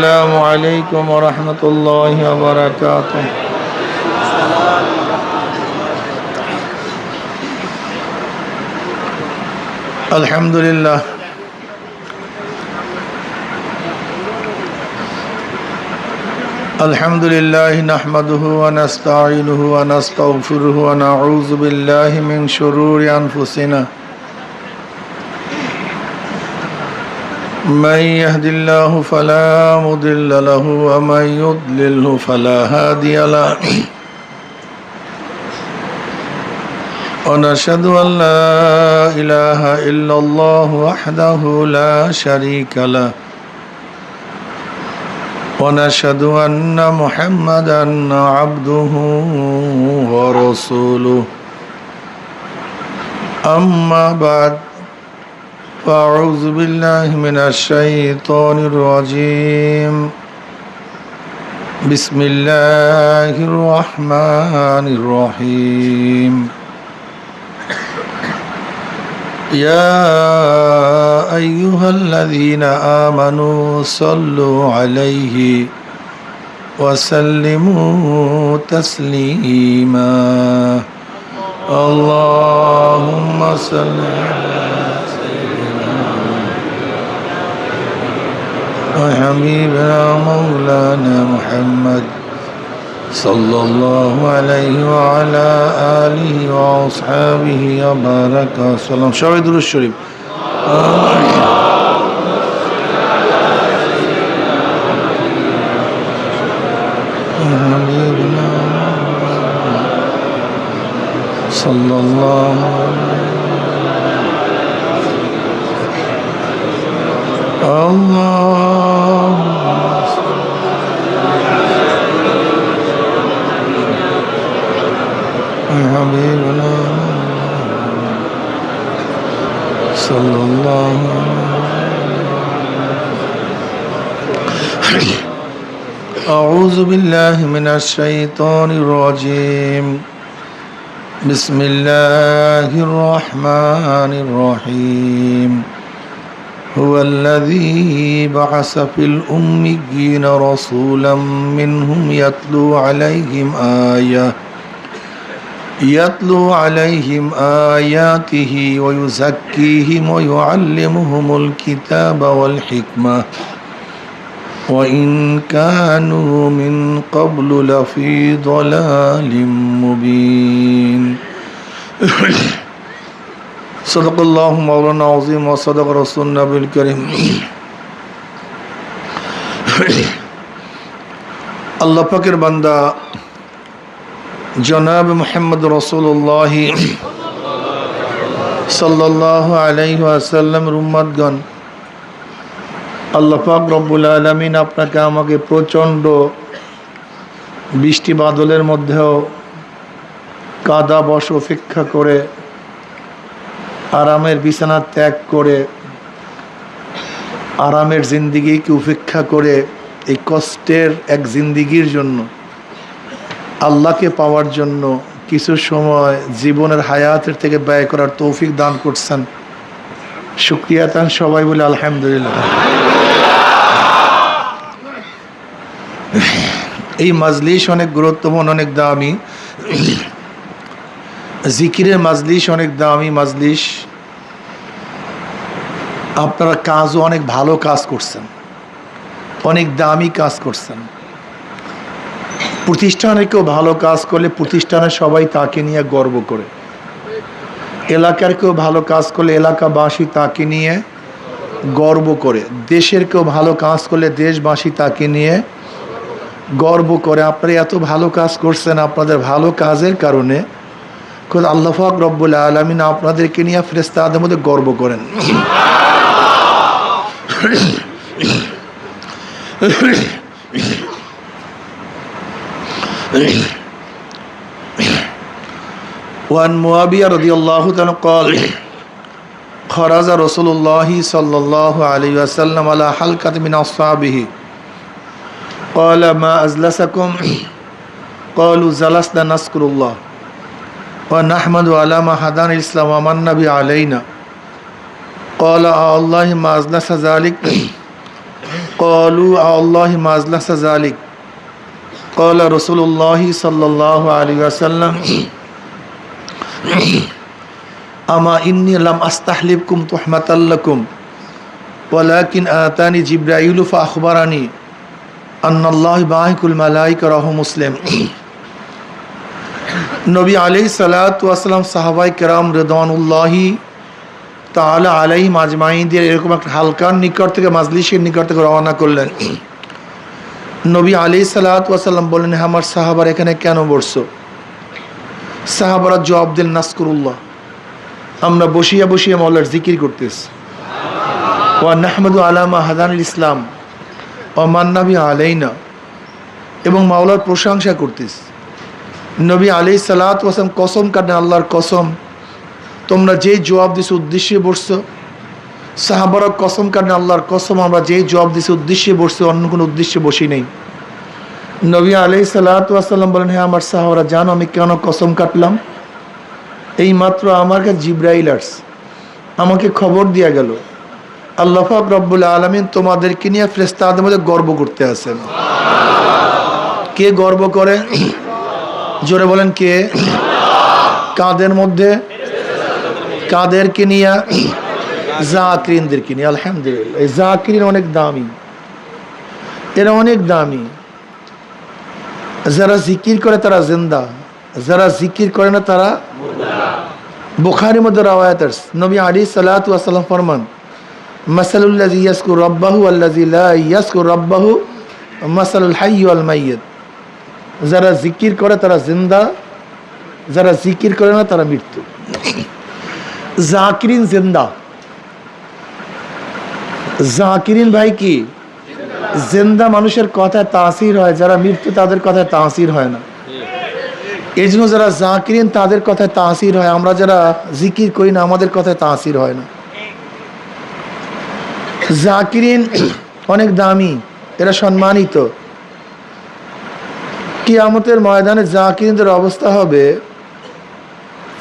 السلام عليكم ورحمة الله وبركاته. الحمد لله نحمده ونستعينه ونستغفره ونعوذ بالله من شرور أنفسنا من يهد الله فلا مضل له ومن يضلله فلا هادي له ونشهد أن لا إله إلا الله وحده لا شريك له ونشهد أن محمدا عبده ورسوله أما بعد فأعوذ بالله من الشيطان الرجيم بسم الله الرحمن الرحيم يا أيها الذين آمنوا صلوا عليه وسلموا تسليما اللهم صل على وحبيبنا مولانا محمد صلى الله عليه وعلى آله وأصحابه وبارك وسلم. সবাই দুরূদ শরীফ। حبيبنا صلى الله حبيبنا صلى الله أعوذ بالله من الشيطان الرجيم بسم الله الرحمن الرحيم هو الذي بعث في الأميين رسولا منهم يتلو عليهم آياته ويزكيهم ويعلمهم الكتاب والحكمة وإن كانوا من قبل لفي ضلال مبين صدق الله مولانا العظيم وصدق رسول النبي الكريم. আল্লাহ পাকের বান্দা জনাব মুহাম্মদ রাসূলুল্লাহ সাল্লাল্লাহু আলাইহি ওয়াসাল্লাম উম্মতগণ, আল্লাহ পাক রব্বুল আলামিন আপনাকে আমাকে প্রচণ্ড বৃষ্টি বাদলের মধ্যেও কাদা বস উপেক্ষা করে আরামের বিছানা ত্যাগ করে আরামের জিন্দিগিকে উপেক্ষা করে এই কষ্টের এক জিন্দিগির জন্য আল্লাহকে পাওয়ার জন্য কিছু সময় জীবনের হায়াতের থেকে ব্যয় করার তৌফিক দান করছেন। শুকরিয়া তান সবাই বলে আলহামদুলিল্লাহ। এই মাজলিস অনেক গুরুত্বপূর্ণ, অনেক দামি। জিকিরের মাজলিস অনেক দামি মাজলিস। আপনারা কাজও অনেক ভালো কাজ করছেন, অনেক দামি কাজ করছেন। প্রতিষ্ঠানে কেউ ভালো কাজ করলে প্রতিষ্ঠানে সবাই তাকে নিয়ে গর্ব করে, এলাকার কেউ ভালো কাজ করলে এলাকাবাসী তাকে নিয়ে গর্ব করে, দেশের কেউ ভালো কাজ করলে দেশবাসী তাকে নিয়ে গর্ব করে। আপনারা এত ভালো কাজ করছেন, আপনাদের ভালো কাজের কারণে খোদ আল্লাহ পাক রব্বুল আলামিন আপনাদেরকে নিয়ে ফেরেশতাদের মধ্যে গর্ব করেন। وعن معاوية رضي الله عنه قال خرج رسول الله صلى الله عليه وسلم على حلقة من أصحابه قال ما أجلسكم قالوا جلسنا نذكر الله ونحمد على ما هدانا الإسلام ومن به علينا قال الله ما أجلس ذلك ক্বালু আল্লাহি মা আজলাসা যালিক ক্বালা রাসূলুল্লাহি সাল্লাল্লাহু আলাইহি ওয়াসাল্লাম আমা ইন্নী লাম আস্তাহলিবকুম তুহমাতাল লাকুম ওয়ালাকিন আতানি জিবরাইলু ফাআখবারানি আন্নাল্লাহু বাহিকুল মালাইকা রাহু মুসলিম। নবী আলাইহিস সালাতু ওয়াস সালাম সাহাবায়ে কেরাম রিদওয়ানুল্লাহি তাআলা আলাইহিম আজমাইনদের এরকম একটা হালকার নিকট থেকে মাজলিসের নিকট থেকে রওনা করলেন। নবী আলাইহিস সালাতু ওয়াস সালাম বললেন, আমার সাহাবার এখানে কেন বসছো? সাহাবারা জবাব দিলেন, নাসকুরুল্লাহ, আমরা বসিয়া বসিয়া মাওলার জিকির করতেছি। ওয়া নাহমাদু আলা মা হাদানিল ইসলাম ওয়া মান্নাবি আলাইনা, এবং মাওলার প্রশংসা করতেছি। নবী আলাইহিস সালাতু ওয়াস সালাম কসম কাটেন, আল্লাহর কসম, তোমরা যেই জবাব দিছো উদ্দেশ্যে বসছো। সাহাবারা কসম কাটেন, আল্লাহর কসম, আমরা যেই জবাব দিছি উদ্দেশ্যে বসছি, অন্য কোনো উদ্দেশ্যে বসি নেই। নবী আলাইহিস সালাতু ওয়াস সালাম বলেন, হ্যাঁ আমার সাহাবারা, জানো আমি কেন কসম কাটলাম? এই মাত্র আমার কাছে জিবরাইল আসছে, আমাকে খবর দিয়া গেল আল্লাহ পাক রব্বুল আলামিন তোমাদেরকে নিয়ে ফেরেশতাদের মধ্যে গর্ব করতে আছেন। কে গর্ব করে? জোরে বলেন, কে? কাদের মধ্যে? কাদেরকে নিয়ে? জাকিরিনদেরকে নিয়ে। আলহামদুলিল্লাহ, এই জাকিরিন অনেক দামি, এরা অনেক দামি। যারা জিকির করে তারা জিন্দা, যারা জিকির করে না তারা বুখারীর মধ্যে রওয়ায়াত আছে, নবী আলাইহিস সালাতু ওয়াস সালাম ফরমান, মাসালুল্লাযী ইয়াযকুরু রাব্বাহু ওয়াল্লাযী লা ইয়াযকুরু রাব্বাহু মাসালুল হাইয়্যি ওয়াল মাইয়্যিত। যারা জিকির করে তারা জিন্দা, যারা জিকির করে না তারা মৃত্যু। জাকিরিন জিন্দা, জাকিরিন ভাই কি জিন্দা মানুষের কথায় তাসির হয়, যারা মৃত্যু তাদের কথায় তাসির হয় না। এই জন্য যারা জাকিরিন তাদের কথায় তাসির হয়, আমরা যারা জিকির করি না আমাদের কথায় তাসির হয় না। জাকিরিন অনেক দামি, এরা সম্মানিত। কিয়ামতের ময়দানে জাকিরিনদের অবস্থা হবে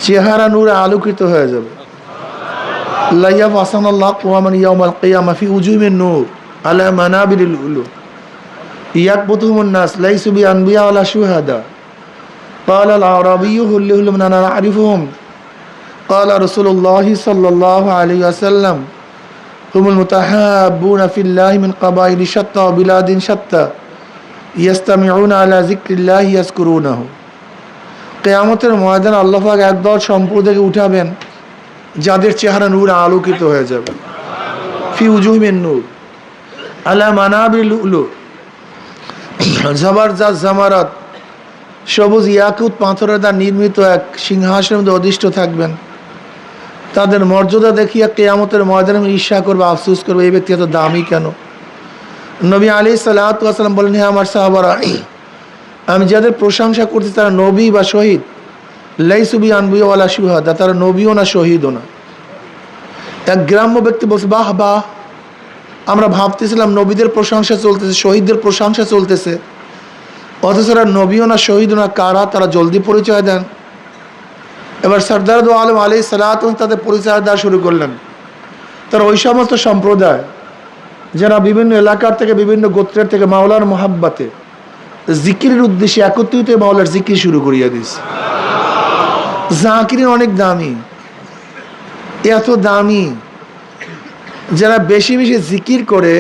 চেহারা নূরে আলোকিত হয়ে যাবে। লাইয়াব আসানাল্লাহ কুয়ামান ইয়াউমাল কিয়ামা ফি উজুহিন নূর আলা মানাবিরিল উলু ইয়াকবুতুহুমুন নাস লাইসু বিআনবিয়া ওয়ালা শুহাদা ক্বালা আল আরাবিয়্যু হুল্লুহুল মান না'রিফুহুম ক্বালা রাসূলুল্লাহি সাল্লাল্লাহু আলাইহি ওয়াসাল্লাম হুমুল মুতাহাব্বুনা ফিল্লাহি মিন কাবাইলি শাত্তা ওয়া বিলাদিন শাত্তা ইয়াস্তামিউনা আলা যিকরিল্লাহি ইয়াযকুরুনাহু। কিয়ামতের ময়দানে আল্লাহ পাক একদল সম্প্রদায়কে উঠাবেন যাদের চেহারা নূরে আলোকিত হয়ে যাবে। ফি উজুহিন নূর আলা মানাবিরিল উলু, জবরদস্ত জামারাত, সবুজ ইয়াকুত পাথরের দ্বারা নির্মিত এক সিংহাসনের মধ্যে অধিষ্ঠ থাকবেন। তাদের মর্যাদা দেখিয়া কিয়ামতের ময়দানে ঈর্ষা করবে, আফসোস করবে, এই ব্যক্তি এত দামি কেন? নবী আলাইহিস সালাতু ওয়াস সালাম বলেন, হে আমার সাহাবারা, আমি যাদের প্রশংসা করছি তারা নবী বা শহীদ, লাইসু বিআনবিয়া ওয়ালা শুহাদা, তারা নবীও না শহীদও না। এক গ্রাম্য ব্যক্তি বলছে, বাহ বাহ, আমরা ভাবতেছিলাম নবীদের প্রশংসা চলতেছে, শহীদদের প্রশংসা চলতেছে, অথচ তারা নবীও না শহীদও না। কারা? তারা জলদি পরিচয় দেন। এবার সরদার দো আলম আলাইহিস সালাতু তাদের পরিচয় দেওয়া শুরু করলেন। তারা ওই সমস্ত সম্প্রদায় যারা বিভিন্ন এলাকার থেকে, বিভিন্ন গোত্রের থেকে মাওলার মোহাব্বতে জিকিরের উদ্দেশ্যে একত্রিত মাওলার জিকির শুরু করিয়া দিয়েছে। জাকিরিন অনেক দামি, এত দামি, যারা বেশি বেশি জিকির করে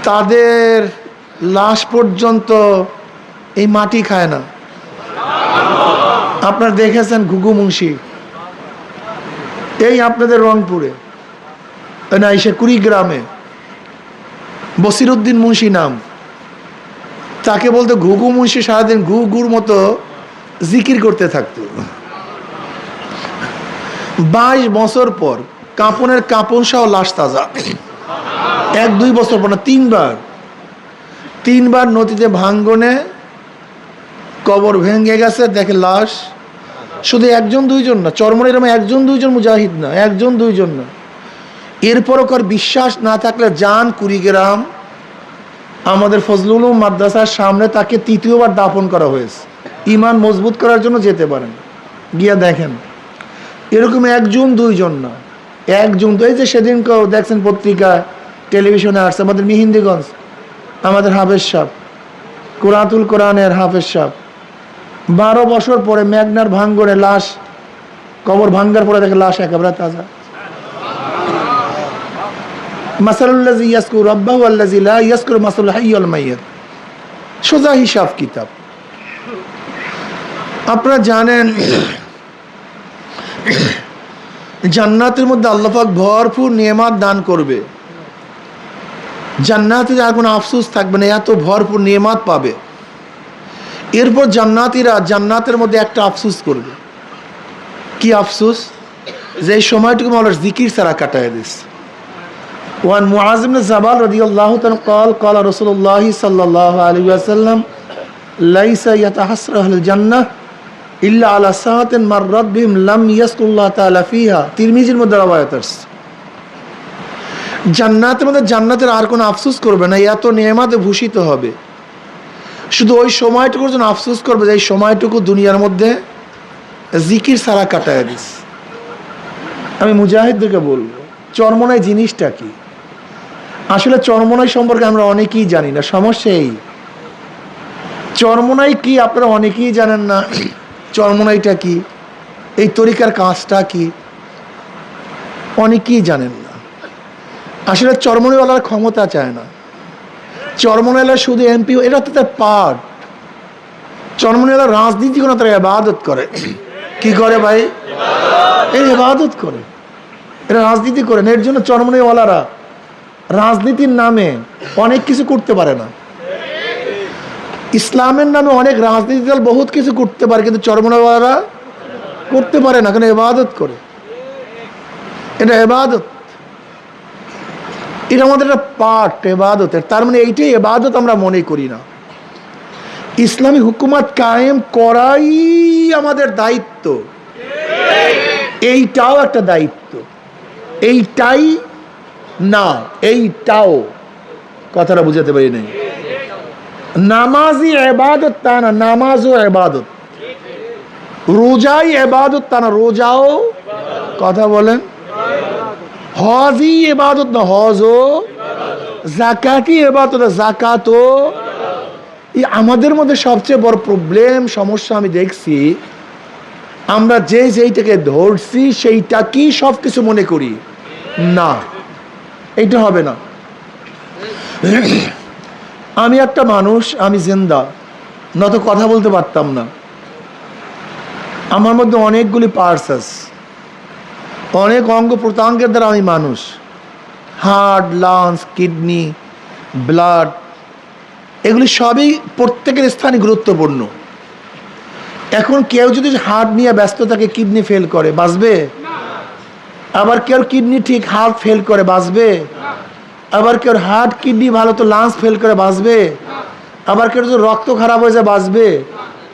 তাদের লাশ পর্যন্ত এই মাটি খায় না। আপনারা দেখেছেন ঘুঘু মুন্সি, এই আপনাদের রংপুরে না, এসে কুড়িগ্রামে বসিরউদ্দিন মুন্সি নাম, তাকে বলতে ঘুঘু মুন্সি সারাদিন ঘুঘুর মতো জিকির করতে থাকতো। 22 বছর পর কাপনের কাপন সহ লাশ তাজা। 1-2 বছর পর না, 3বার নদীতে ভাঙ্গনে কবর ভেঙে গেছে, দেখে লাশ। শুধু 1-2 না, চরমনের 1-2 মুজাহিদ না, 1-2 না। এরপরও কার বিশ্বাস না থাকলে যান কুড়িগ্রাম, আমাদের ফজলুল উলুম মাদ্রাসার সামনে তাকে 3য়বার দাফন করা হয়েছে। ইমান মজবুত করার জন্য যেতে পারেন, গিয়া দেখেন। এরকম 1-2 না, 1 জন। এই যে সেদিন দেখছেন পত্রিকায় টেলিভিশনে আসছে, আমাদের মিহিন্দিগঞ্জ, আমাদের হাফেজ সাহেব, কুরাতুল কোরআনের হাফেজ সাহেব 12 বছর পরে মেঘনার ভাঙ্গনে লাশ, কবর ভাঙ্গার পরে দেখে লাশ একেবারে তাজা। মাসালুল্লাযী ইয়াযকুরু রাব্বাহু আল্লাযী লা ইয়াযকুরু মাসালুল হাইয়্যিল মাইয়্যিত, সোজা হিসাব কিতাব। আপনারা জানেন জান্নাতের মধ্যে আল্লাহ পাক ভরপুর নিয়ামত দান করবে। জান্নাতে আর কোনো আফসোস থাকবে না, এত ভরপুর নিয়ামত পাবে। এরপর জান্নাতীরা জান্নাতের মধ্যে একটা আফসোস করবে। কি আফসোস? যে এই সময়টুকু মাওলার জিকির ছাড়া কাটায় দিস। ওয়ান মুআয ইবনে জাবাল রাদিয়াল্লাহু তাআলা قال قال رسول الله صلى الله عليه وسلم ليس يتحسر أهل الجنة إلا على ساعة مرت بهم لم يذكر الله تعالى فيها। তিরমিজির মধ্যে রওয়ায়াত আছে, জান্নাতের মধ্যে জান্নাতের আর কোনো আফসোস করবে না, এত নিয়ামতে ভূষিত হবে। শুধু ওই সময়টুকুর জন্য আফসোস করবে যে এই সময়টুকু দুনিয়ার মধ্যে জিকির ছাড়া কাটায় দিস। আমি মুজাহিদদেরকে বলবো, চরমনাই জিনিসটা কি? আসলে চরমনাই সম্পর্কে আমরা অনেকেই জানি না। সমস্যা এই, চরমনাই কি আপনারা অনেকেই জানেন না। চরমনাইটা কি, এই তরিকার কাজটা কি, অনেকেই জানেন না। আসলে চরমনাইওয়ালার ক্ষমতা চায় না, চরমনাইওয়ালা শুধু এমপি, এটা তো তার পার্ট। চরমনাইওয়ালা রাজনীতি করে, তারা ইবাদত করে। কি করে ভাই? এই ইবাদত করে, এরা রাজনীতি করে। এর জন্য চরমনাইওয়ালারা রাজনীতির নামে অনেক কিছু করতে পারে না। ইসলামের নামে অনেক রাজনীতি দল বহুত কিছু করতে পারে, কিন্তু চরমনাইওয়ালারা করতে পারে না, কারণ ইবাদত করে। এটা ইবাদত, এটা আমাদের একটা পার্ট ইবাদতের। তার মানে এইটাই ইবাদত আমরা মনে করি না। ইসলামী হুকুমত কায়েম করাই আমাদের দায়িত্ব, এইটাও একটা দায়িত্ব। এইটাই না, এইটাও, কথাটা বুঝাতে পারি নাই। নামাজই ইবাদত তা না, নামাজও ইবাদত। রোজাই ইবাদত তা না, রোজাও, কথা বলেন, হজই ইবাদত না, হজও, যাকাতই ইবাদত, যাকাতও। এই আমাদের মধ্যে সবচেয়ে বড় প্রবলেম, সমস্যা আমি দেখছি, আমরা যেইটাকে ধরছি সেইটা কি সব কিছু মনে করি না। এইটা হবে না। আমি একটা মানুষ, আমি জিন্দা, নত কথা বলতে পারতাম না। আমার মধ্যে অনেকগুলি পার্টস আছে, অনেক অঙ্গ প্রত্যঙ্গের দ্বারা আমি মানুষ। হার্ট, লাংস, কিডনি, ব্লাড, এগুলি সবই প্রত্যেকের স্থানে গুরুত্বপূর্ণ। এখন কেউ যদি হার্ট নিয়ে ব্যস্ত থাকে, কিডনি ফেল করে, বাঁচবে? আবার কেউ কিডনি ঠিক, হার্ট ফেল করে, বাঁচবে? আবার কেউ হার্ট কিডনি ভালো তো লাংস ফেল করে, বাঁচবে? আবার কেউ যদি রক্ত খারাপ হয়ে যায়, বাঁচবে?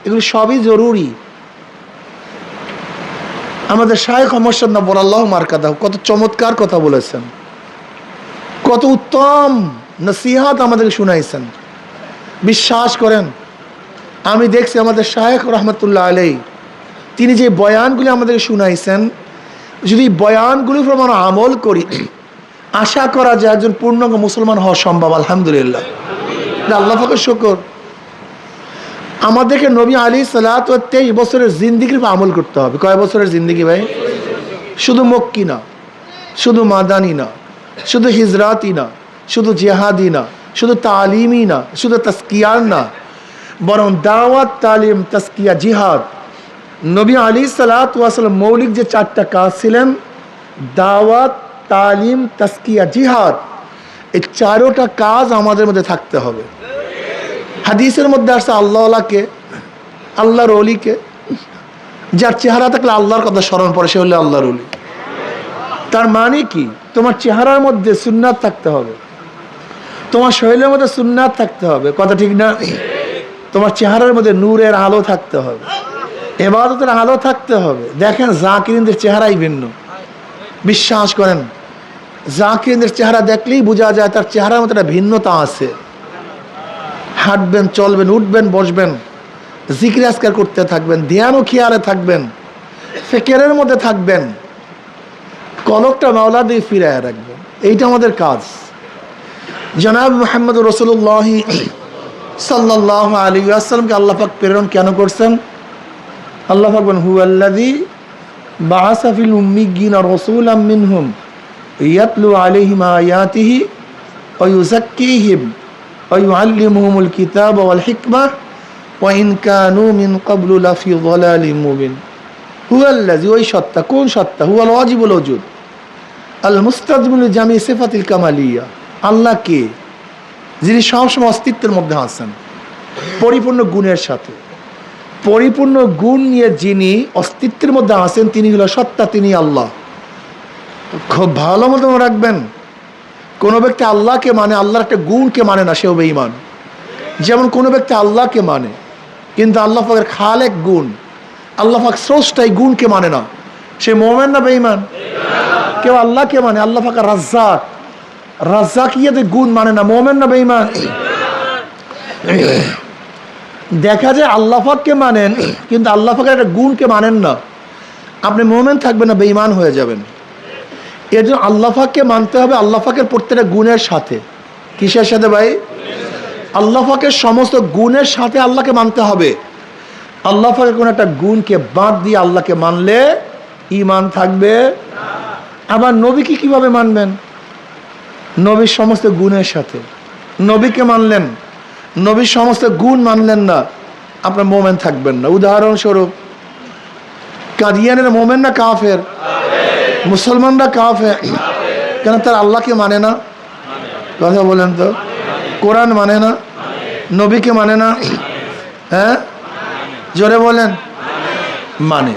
এগুলি সবই জরুরি। আমাদের শায়েখ মোহাম্মদ নব্বর আল্লাহ মারকাদাহ কত চমৎকার কথা বলেছেন, কত উত্তম নসিহত আমাদেরকে শুনাইছেন। বিশ্বাস করেন, আমি দেখছি আমাদের শায়েখ রহমতুল্লাহ আলাইহি তিনি যে বয়ানগুলি আমাদেরকে শুনাইছেন, যদি বয়ানগুলির উপর আমরা আমল করি, আশা করা যায় একজন পূর্ণাঙ্গ মুসলমান হওয়া সম্ভব। আলহামদুলিল্লাহ, আল্লাহ পাকের শুকর। আমাদেরকে নবী আলাইহিসসালাতু ওয়াস সালাম 23 বছরের জিন্দিগির উপর আমল করতে হবে। কয় বছরের জিন্দিগি ভাই? শুধু মক্কি না, শুধু মাদানি না, শুধু হিজরাতি না, শুধু জেহাদি না, শুধু তালিমি না, শুধু তাসকিয়ার না, বরং দাওয়াত, তালিম, তাসকিয়া, জিহাদ। নবী আলাইহিসসালাতু ওয়াস সালাম মৌলিক যে 4টা কাজ ছিলেন, দাওয়াত, তালিম, তাসকিয়া, জিহাদ, এই 4টা কাজ আমাদের মধ্যে থাকতে হবে। হাদিসের মধ্যে আসছে আল্লাহকে, আল্লাহর ওলিকে, যার চেহারা থাকলে আল্লাহর কথা স্মরণ পড়ে, সে হলে আল্লাহর ওলি। তার মানে কি? তোমার চেহারার মধ্যে সুন্নাত থাকতে হবে, তোমার শরীরের মধ্যে সুন্নাত থাকতে হবে, কথা ঠিক না? তোমার চেহারার মধ্যে নূরের আলো থাকতে হবে, ইবাদতের আলো থাকতে হবে। দেখেন জাকিরিনদের চেহারাই ভিন্ন। বিশ্বাস করেন, জাকিরিনদের চেহারা দেখলেই বোঝা যায় তার চেহারার মধ্যে একটা ভিন্নতা আছে। হাঁটবেন, চলবেন, উঠবেন, বসবেন, জিকির আজকার করতে থাকবেন, ধ্যান ও খেয়ালে থাকবেন, ফিকিরের মধ্যে থাকবেন, কলকটা মাওলা দিয়ে ফিরাইয়া রাখবেন। এইটা আমাদের কাজ। জনাব মুহাম্মদ রাসূলুল্লাহ সাল্লাল্লাহু আলাইহি ওয়াসাল্লামকে আল্লাহ পাক প্রেরণ কেন করছেন? আল্লাহ পাক বলেন, হুয়াল্লাযী বাআসা ফিল উম্মিয়্যিনা রাসূলাম মিনহুম ইয়াতলু আলাইহিম আয়াতিহি ওয়া ইউযাক্কিহিম ওয়া ইউআল্লিমুহুমুল কিতাবা ওয়াল হিকমাহ ওয়া ইন কানু মিন ক্বাবলু লাফি যালালিম মুবিন। হুয়াল্লাযী, ওই সত্তা। কোন সত্তা? হুয়াল ওয়াজিবুল ওজুদ আল মুস্তাযমিল জামি সিফাতিল কামালিয়া। আল্লাহ কে? যিনি সবসময় অস্তিত্বের মধ্যে আছেন, পরিপূর্ণ গুণের সাথে। পরিপূর্ণ গুণ নিয়ে যিনি অস্তিত্বের মধ্যে আছেন তিনি হলো সত্তা, তিনি আল্লাহ। খুব ভালো মতো মনে রাখবেন, কোনো ব্যক্তি আল্লাহকে মানে আল্লাহর একটা গুণকে মানে না, সেও বেঈমান। যেমন কোনো ব্যক্তি আল্লাহকে মানে কিন্তু আল্লাহ পাকের খালেক গুণ, আল্লাহ পাক স্রষ্টা, এই গুণকে মানে না, সে মুমিন না বেঈমান? কেউ আল্লাহকে মানে আল্লাহ পাক রাজ্জাক, রাজ্জাকিয়াতের গুণ মানে না, মুমিন না বেঈমান? দেখা যায় আল্লাহ পাককে মানেন কিন্তু আল্লাহ পাকের একটা গুণকে মানেন না, আপনি মুমিন থাকবেন না, বেঈমান হয়ে যাবেন। এর জন্য আল্লাহ পাককে মানতে হবে আল্লাহ পাকের প্রত্যেকটা গুণের সাথে। কিসের সাথে ভাই? আল্লাহ পাকের সমস্ত গুণের সাথে আল্লাহকে মানতে হবে। আল্লাহ পাকের কোনো একটা গুণকে বাদ দিয়ে আল্লাহকে মানলে ঈমান থাকবে। আবার নবীকে কিভাবে মানবেন? নবীর সমস্ত গুণের সাথে। নবীকে মানলেন, নবীর সমস্ত গুণ মানলেন না, আপনার মুমিন থাকবেন না। উদাহরণস্বরূপ, কাদিয়ানের মুমিন না কাফের? মুসলমানরা কাফের কেন? তার আল্লাহকে মানে না। কথা বলেন তো, কোরআন মানে না, নবীকে মানে না। হ্যাঁ, জোরে বলেন। মানে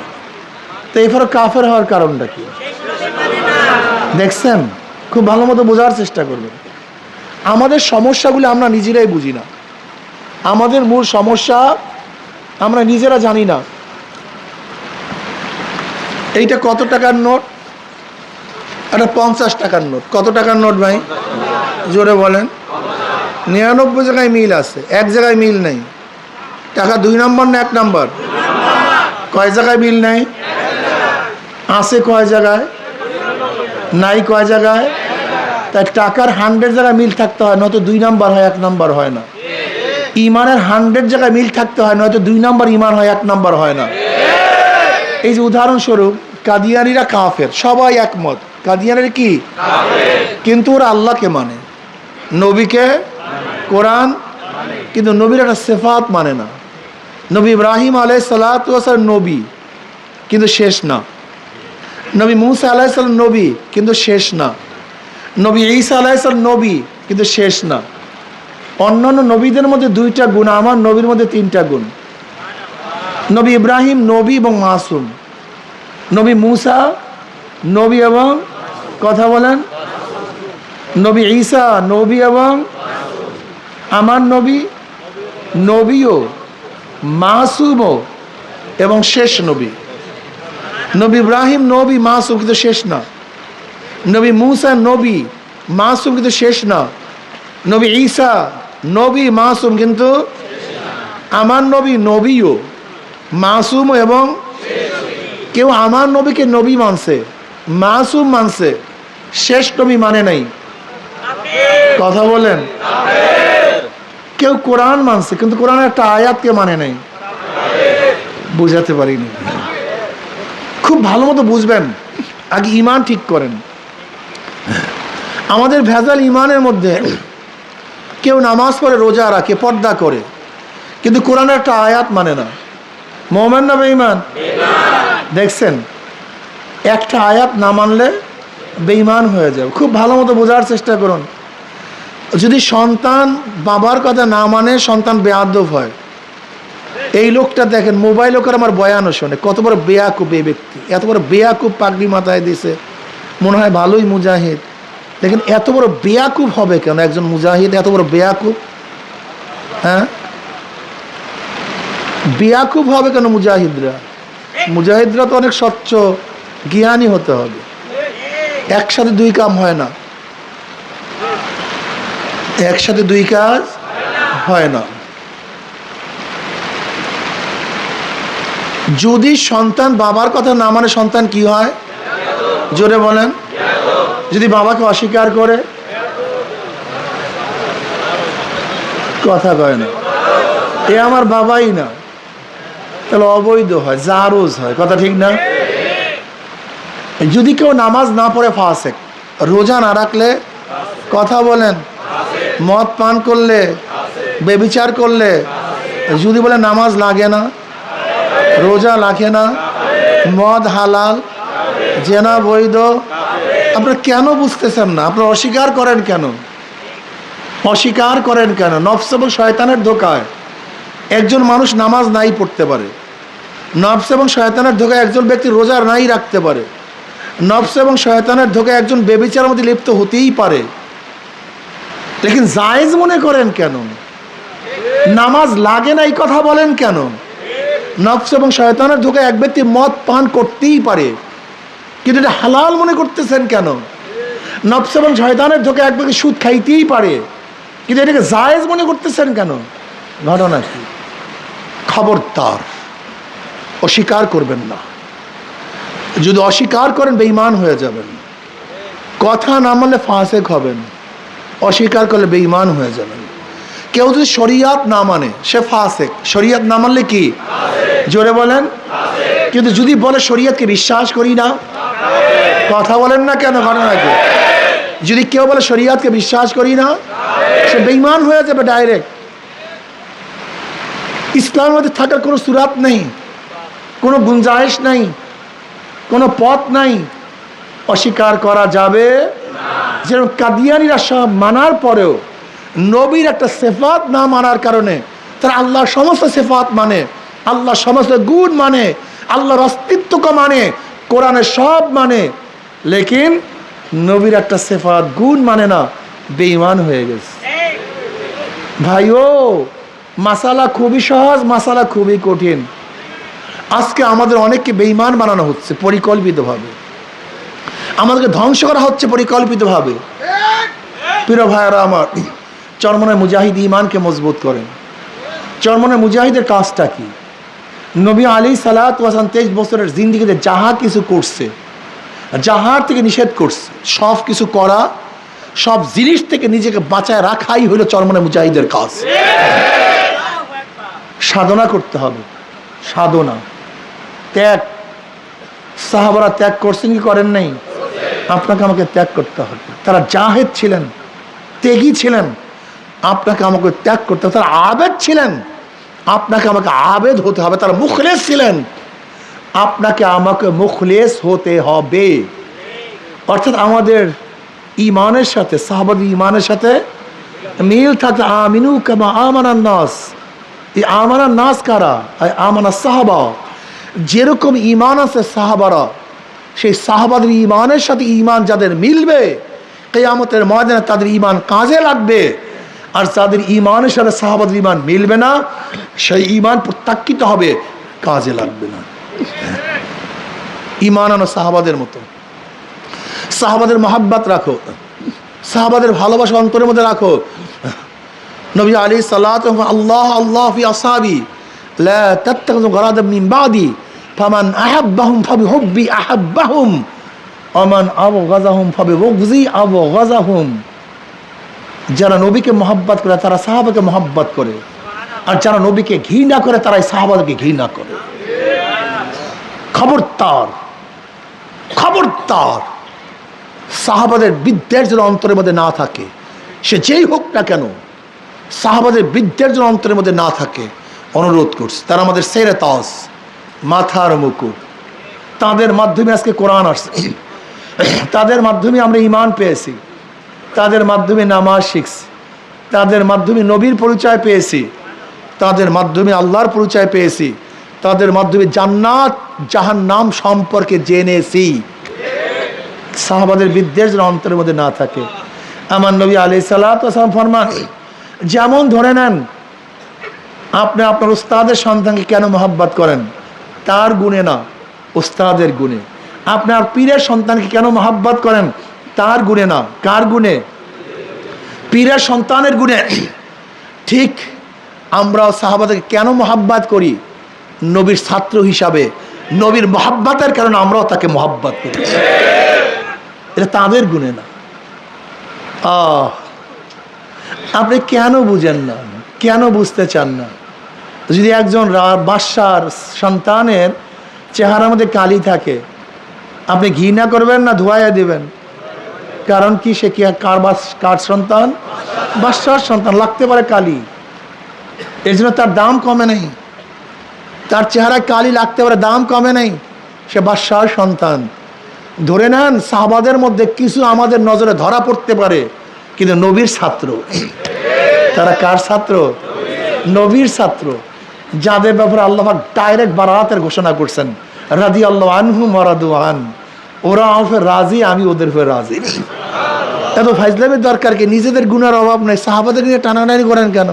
তো এরপর কাফের হওয়ার কারণটা কি দেখছেন? খুব ভালো মতো বোঝার চেষ্টা করবেন। আমাদের সমস্যাগুলো আমরা নিজেরাই বুঝি না। আমাদের মূল সমস্যা আমরা নিজেরা জানি না। এইটা কত টাকার নোট? এটা 50 টাকার নোট। কত টাকার নোট ভাই? জোরে বলেন। 99 জায়গায় মিল আছে, এক জায়গায় মিল নেই। টাকা 2 নম্বর না 1 নম্বর? কয় জায়গায় মিল নেই? আছে কয় জায়গায়? নাই কয় জায়গায়? তাই টাকার 100 জায়গায় মিল থাকতে হয়, নয়তো 2 নম্বর হয়, 1 নম্বর হয় না। ইমানের 100 জায়গায় মিল থাকতে হয়, নয়তো 2 নম্বর ইমান হয়, 1 নম্বর হয় না। এই যে উদাহরণস্বরূপ, কাদিয়ানিরা কাফের, সবাই একমত কাদিয়ানিরা কি কাফের, কিন্তু ওরা আল্লাহকে মানে, নবীকে, কোরআন, কিন্তু নবীর একটা সিফাত মানে না। নবী ইব্রাহিম আলাইহিস সালাতু ওয়াস সালাম নবী কিন্তু শেষ না। নবী মুসা আলাইহিস সালাম নবী কিন্তু শেষ না। নবী ঈসা আলাইহিস সালাম নবী কিন্তু শেষ না। অন্যান্য নবীদের মধ্যে 2টা গুণ, আমার নবীর মধ্যে 3টা গুণ। নবী ইব্রাহিম নবী এবং মাসুম, নবী মুসা নবী এবং, কথা বলেন, নবী ঈসা নবী এবং আমার নবী নবীও, মাসুমও এবং শেষ নবী। নবী ইব্রাহিম নবী মাসুম কিন্তু শেষ না। নবী মুসা নবী মাসুম কিন্তু শেষ না। নবী ঈসা নবী মাসুম কিন্তু আমার নবী নবীও, মাসুম এবং কেউ আমার নবীকে নবী মানছে, মাসুম মানছে, শেষ নবী মানে নাই। কথা বলেন। কেউ কোরআন মানছে কিন্তু কোরআনের একটা আয়াতকে মানে নাই। বুঝাতে পারিনি। খুব ভালো মতো বুঝবেন, আগে ইমান ঠিক করেন। আমাদের ভেজাল ইমানের মধ্যে, কেউ নামাজ পড়ে, রোজা রাখে, পর্দা করে, কিন্তু কোরআনের একটা আয়াত মানে না। মুমিন না বেঈমান? দেখছেন, একটা আয়াত না মানলে বেঈমান হয়ে যাবে। খুব ভালো মতো বোঝার চেষ্টা করুন। যদি সন্তান বাবার কথা না মানে, সন্তান বেয়াদব হয়। এই লোকটা দেখেন, মোবাইল করে আমার বয়ানও শোনে, কত বড় বেয়াকুব এই ব্যক্তি, এত বড় বেয়াকুব পাগড়ি মাথায় দিয়েছে, মনে হয় ভালোই মুজাহিদ। দেখেন এত বড় বেয়াকুব হবে কেন একজন মুজাহিদ? এত বড় বেয়াকুব, হ্যাঁ, বেয়াকুব হবে কেন মুজাহিদরা? মুজাহিদরা তো অনেক স্বচ্ছ জ্ঞানী হতে হবে। একসাথে 2 কাম হয় না, একসাথে 2 কাজ হয় না। যদি সন্তান বাবার কথা না মানে, সন্তান কি হয়? জোরে বলেন। যদি বাবাকে অস্বীকার করে, কথা কয় না, এ আমার বাবাই না, তাহলে অবৈধ হয়, জারোজ হয়, কথা ঠিক না? যদি কেউ নামাজ না পড়ে ফাসেক, রোজা না রাখলে, কথা বলেন, মদ পান করলে, বেবিচার করলে, যদি বলে নামাজ লাগে না, রোজা লাগে না, মদ হালাল, জেনা বৈধ, আপনারা কেন বুঝতেছেন না? আপনারা অস্বীকার করেন কেন? অস্বীকার করেন কেন? নফস এবং শয়তানের ধোকায় একজন মানুষ নামাজ নাই পড়তে পারে, নফস এবং শয়তানের ধোকায় একজন ব্যক্তি রোজা নাই রাখতে পারে, নফস এবং শয়তানের ধোকায় একজন বেবিচারের মধ্যে লিপ্ত হতেই পারে, লেকিন জায়েজ মনে করেন কেন? নামাজ লাগে না এই কথা বলেন কেন? নফস এবং শয়তানের ধোকায় এক ব্যক্তি মদ পান করতেই পারে, কিন্তু এটা হালাল মনে করতেছেন কেন? নফস এবং শয়তানের ধোকায় এক ব্যক্তি সুদ খাইতেই পারে, কিন্তু এটাকে জায়েজ মনে করতেছেন কেন? ঘটনা কি? খবরদার অস্বীকার করবেন না। যদি অস্বীকার করেন বেঈমান হয়ে যাবেন, কথা না মানলে ফাসেক হবেন, অস্বীকার করলে বেঈমান হয়ে যাবেন। কেউ যদি শরিয়াত না মানে সে ফাসেক, শরিয়াত না মানলে কি? জোরে বলেন। কিন্তু যদি বলে শরিয়াতকে বিশ্বাস করি না, কথা বলেন না কেন? ঘটনা কি? যদি কেউ বলে শরিয়াতকে বিশ্বাস করি না, সে বেঈমান হয়ে যাবে ডাইরেক্ট। ইসলামের মধ্যে থাকার কোনো সুরাত নেই, কোনো গুঞ্জাইশ নাই, কোনো পথ নাই, অস্বীকার করা যাবে। যেরকম কাদিয়ানিরা সব মানার পরেও নবীর একটা সিফাত না মানার কারণে তারা আল্লাহর সমস্ত সিফাত মানে, আল্লাহর সমস্ত গুণ মানে, আল্লাহর অস্তিত্বকে মানে, কোরআনের সব মানে, লেকিন নবীর একটা সিফাত গুণ মানে না, বেঈমান হয়ে গেছে। ভাইও, মাসালা খুবই সহজ, মাসালা খুবই কঠিন। আজকে আমাদের অনেককে বেঈমান বানানো হচ্ছে পরিকল্পিতভাবে, আমাদেরকে ধ্বংস করা হচ্ছে পরিকল্পিতভাবে। প্রিয় ভাইয়েরা আমার, চরমনের মুজাহিদ ইমানকে মজবুত করেন। চরমনের মুজাহিদের কাজটা কি? নবী আলাইহিস-সালাতু ওয়াস-সালাম 23 বছরের জিন্দেগিতে যাহা কিছু করছে, যাহার থেকে নিষেধ করছে, সব কিছু করা, সব জিনিস থেকে নিজেকে বাঁচায় রাখাই হলো চরমনের মুজাহিদের কাজ। সাধনা করতে হবে, সাধনা, ত্যাগ। সাহাবারা ত্যাগ করছেন কি করেন নাই? আপনাকে আমাকে ত্যাগ করতে হবে। তারা জাহেদ ছিলেন, ত্যাগী ছিলেন, আপনাকে আমাকে ত্যাগ করতে হবে। তারা আবেদ ছিলেন, আপনাকে আমাকে আবেদ হতে হবে। তারা মুখলেস ছিলেন, আপনাকে আমাকে মুখলেস হতে হবে। অর্থাৎ আমাদের ইমানের সাথে, সাহাবাদের ইমানের সাথে মিল থাকতে আমিনু কামা আমানান নাস। এই আমানান নাস কারা? আমানা সাহাবা। যেরকম ইমান আছে সাহাবারা, সেই সাহাবাদের ইমানের সাথে ইমান যাদের মিলবে, কিয়ামতের ময়দানে তাদের ইমান কাজে লাগবে। আর যাদের ইমানের সাথে সাহাবাদের ইমান মিলবে না, সেই ইমান প্রত্যাখ্যিত হবে, কাজে লাগবে না। ইমান আনো সাহাবাদের মতো, সাহাবাদের মহাব্বত রাখো, সাহাবাদের ভালোবাসা অন্তরের মধ্যে রাখো। নবী আলাইহিস-সালাতু ওয়া আল্লাহ আল্লাহ ফি আসহাবি লা তাত্তাখিযু গরাদাম মিন বাদি ফামান আহাব্বাহুম ফাবিহুব্বি আহাব্বাহুম ওয়া মান আবগাযাহুম ফাবিবুগযি আবগাযাহুম। যারা নবীকে মহব্বত করে তারা সাহাবাকে মহব্বত করে, আর যারা নবীকে ঘৃণা করে তারা সাহাবাকে ঘৃণা করে। খবরদার, খবরদার, সাহাবাদের বিদ্বেষ যেন অন্তরের মধ্যে না থাকে, সে যেই হোক না কেন, সাহাবাদের বিদ্বেষ যেন অন্তরের মধ্যে না থাকে, অনুরোধ করছে। তারা আমাদের সেরে তাজ, মাথার মুকুট। তাদের মাধ্যমে আজকে কোরআন আসছে, তাদের মাধ্যমে আমরা ঈমান পেয়েছি, তাদের মাধ্যমে নামাজ শিখছি, তাদের মাধ্যমে নবীর পরিচয় পেয়েছি, তাদের মাধ্যমে আল্লাহর পরিচয় পেয়েছি, তাদের মাধ্যমে জান্নাত জাহান্নাম সম্পর্কে জেনেছি। সাহাবাদের বিদ্বেষ যেন অন্তরের মধ্যে না থাকে। আমার নবী আলাইহিস-সালাতু ওয়াস-সালাম ফরমান, যেমন ধরে নেন আপনি আপনার উস্তাদের সন্তানকে কেন মহব্বত করেন? তার গুণে না, উস্তাদের গুণে। আপনার পীরের সন্তানকে কেন মহব্বত করেন? তার গুণে না, কার গুণে? পীরের সন্তানের গুণে। ঠিক আমরাও সাহাবাদেরকে কেন মহব্বত করি? নবীর ছাত্র হিসাবে, নবীর মহব্বতের কারণে আমরাও তাকে মহব্বত করি, এটা তাদের গুণে না। আপনি কেন বুঝেন না? কেন বুঝতে চান না? যদি একজন বাদশার সন্তানের চেহারার মধ্যে কালি থাকে, আপনি ঘৃণা করবেন না ধোয়াইয়া দিবেন? কারণ কি, সে কি কার সন্তান? বাদশার সন্তান, লাগতে পারে কালি, এর জন্য তার দাম কমে নেই। তার চেহারায় কালি লাগতে পারে, দাম কমে নেই, সে বাদশার সন্তান। ধরে নেন সাহাবাদের মধ্যে কিছু আমাদের নজরে ধরা পড়তে পারে, কিন্তু নবীর ছাত্র। তারা কার ছাত্র? নবীর ছাত্র, যাদের ব্যাপারে আল্লাহ পাক ডাইরেক্ট বারাতের ঘোষণা করছেন, রাদিয়াল্লাহু আনহুম ওয়া রাদু আন, ওরা আমার রাজি, আমি ওদের ফের রাজি। এত ফাইজলামের দরকার কি? নিজেদের গুনার অভাব নেই, সাহাবাদের নিয়ে টানাটানি করেন কেন?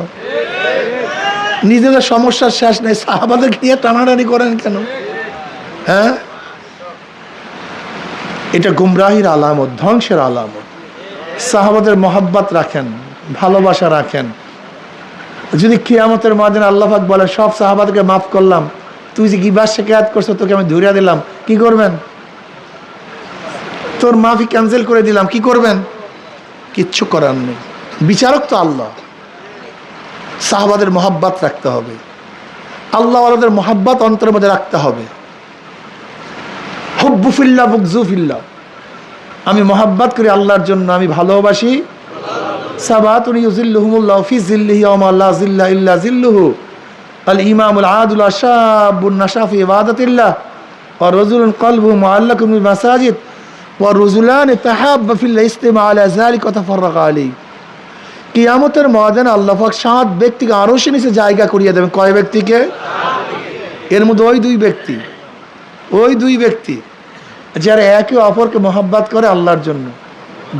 নিজেদের সমস্যার শেষ নেই, সাহাবাদের নিয়ে টানাটানি করেন কেন? হ্যাঁ, এটা গুমরাহির আলামত, ধ্বংসের আলামত। সাহাবাদের মহব্বত রাখেন, ভালোবাসা রাখেন। যদি কিয়ামতের ময়দানে আল্লাহ পাক বলে সব সাহাবাদেরকে মাফ করলাম, তুই যে গিবত শিকায়াত করছো তোকে আমি ধরিয়া দিলাম, কি করবেন? তোর মাফি ক্যান্সেল করে দিলাম, কি করবেন? কিচ্ছু করার নেই, বিচারক তো আল্লাহ। সাহাবাদের মহব্বত রাখতে হবে, আল্লাহ ওয়ালাদের মহব্বত অন্তরের মধ্যে রাখতে হবে। হুব্বু ফিল্লাহ বুগযু ফিল্লাহ, আমি মহব্বত করি আল্লাহর জন্য, আমি ভালোবাসি। সাবাতুন ইউজিল্লুহুমুল্লাহু ফি জিল্লিহি ইয়াওমা লা জিল্লা ইল্লা জিল্লুহু, আল ইমামুল আদুল আশাবুন নাশা ফি ইবাদাতিল্লাহ, ওয়া রাজুলুন কলবুহু মুআল্লাকুন বিল মাসাজিদ, ওয়া রাজুলান তাহাব্বা ফিল্লাহ ইসতামা আলা যালিকা ওয়া তাফাররাকা আলাইহি। কিয়ামতের ময়দানে আল্লাহ পাক 7 ব্যক্তিকে আরশের নিচে জায়গা করিয়ে দেবেন। কয় ব্যক্তিকে? এর মধ্যে ওই দুই ব্যক্তি যারা একে অপরকে মহব্বত করে আল্লাহর জন্য,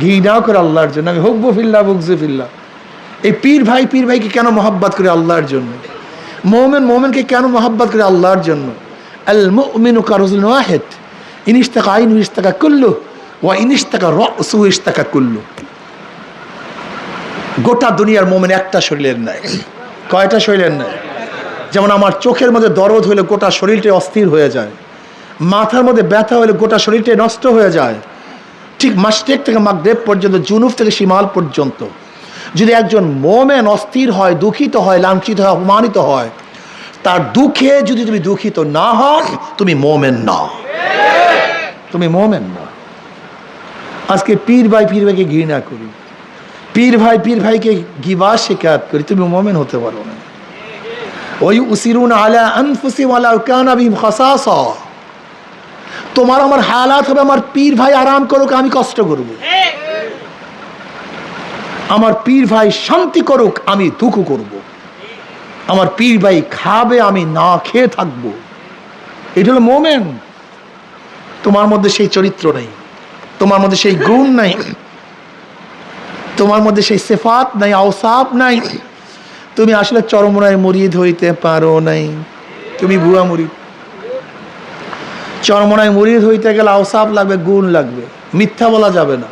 ঘৃণাও করে আল্লাহর জন্য। আমি হুব্বু ফিল্লাহ বুগযু ফিল্লাহ। এই পীর ভাইকে কেন মহব্বত করে? আল্লাহর জন্য। মোমেনকে কেন মহব্বত করে? আল্লাহর জন্য। আল মুমিনু কারজুল ওয়াহিদ, ইন ইশতাকা আইনু ইশতাকা কুল্লু, ওয়া ইন ইশতাকা রাসু ইশতাকা কুল্লু। গোটা দুনিয়ার মোমেন একটা শরীরের নাই। কয়টা শরীরের নাই? যেমন আমার চোখের মধ্যে দরদ হলে গোটা শরীরটাই অস্থির হয়ে যায়, মাথার মধ্যে ব্যথা হলে গোটা শরীরটাই নষ্ট হয়ে যায়, ঠিক মাশরিক থেকে মাগরিব পর্যন্ত, জুনুব থেকে শিমাল পর্যন্ত। যদি একজন মোমেন অস্থির হয়, দুঃখিত হয়, লাঞ্ছিত হয়, অপমানিত হয়, তার দুঃখে যদি তুমি দুঃখিত না হও, তুমি মোমেন না, তুমি মোমেন না। আজকে পীর ভাইকে ঘৃণা করি, পীর ভাইকে গিবত শিকায়াত করি, তুমি মোমেন হতে পারো না। ওই উসিরুন আলা আনফুসিহিম ওয়ালাউ কানা বিহিম খাসাসা, তোমার আমার হালাত হবে আমার পীর ভাই আরাম করুক, আমি কষ্ট করব। আমার পীর ভাই শান্তি করুক, আমি দুঃখ করব। আমার পীর ভাই খাবে, আমি না খেয়ে থাকব। এটা হলো মোমেন। তোমার মধ্যে সেই চরিত্র নেই, তোমার মধ্যে সেই গুণ নাই, তোমার মধ্যে সেই সিফাত নাই, আওসাফ নাই। তুমি আসলে চরমনায় মুরিদ হইতে পারো নাই, তুমি ভুয়া মুরিদ। চরমনায় মুরিদ হইতে গেলে আওসাফ লাগবে, গুণ লাগবে। মিথ্যা বলা যাবে না,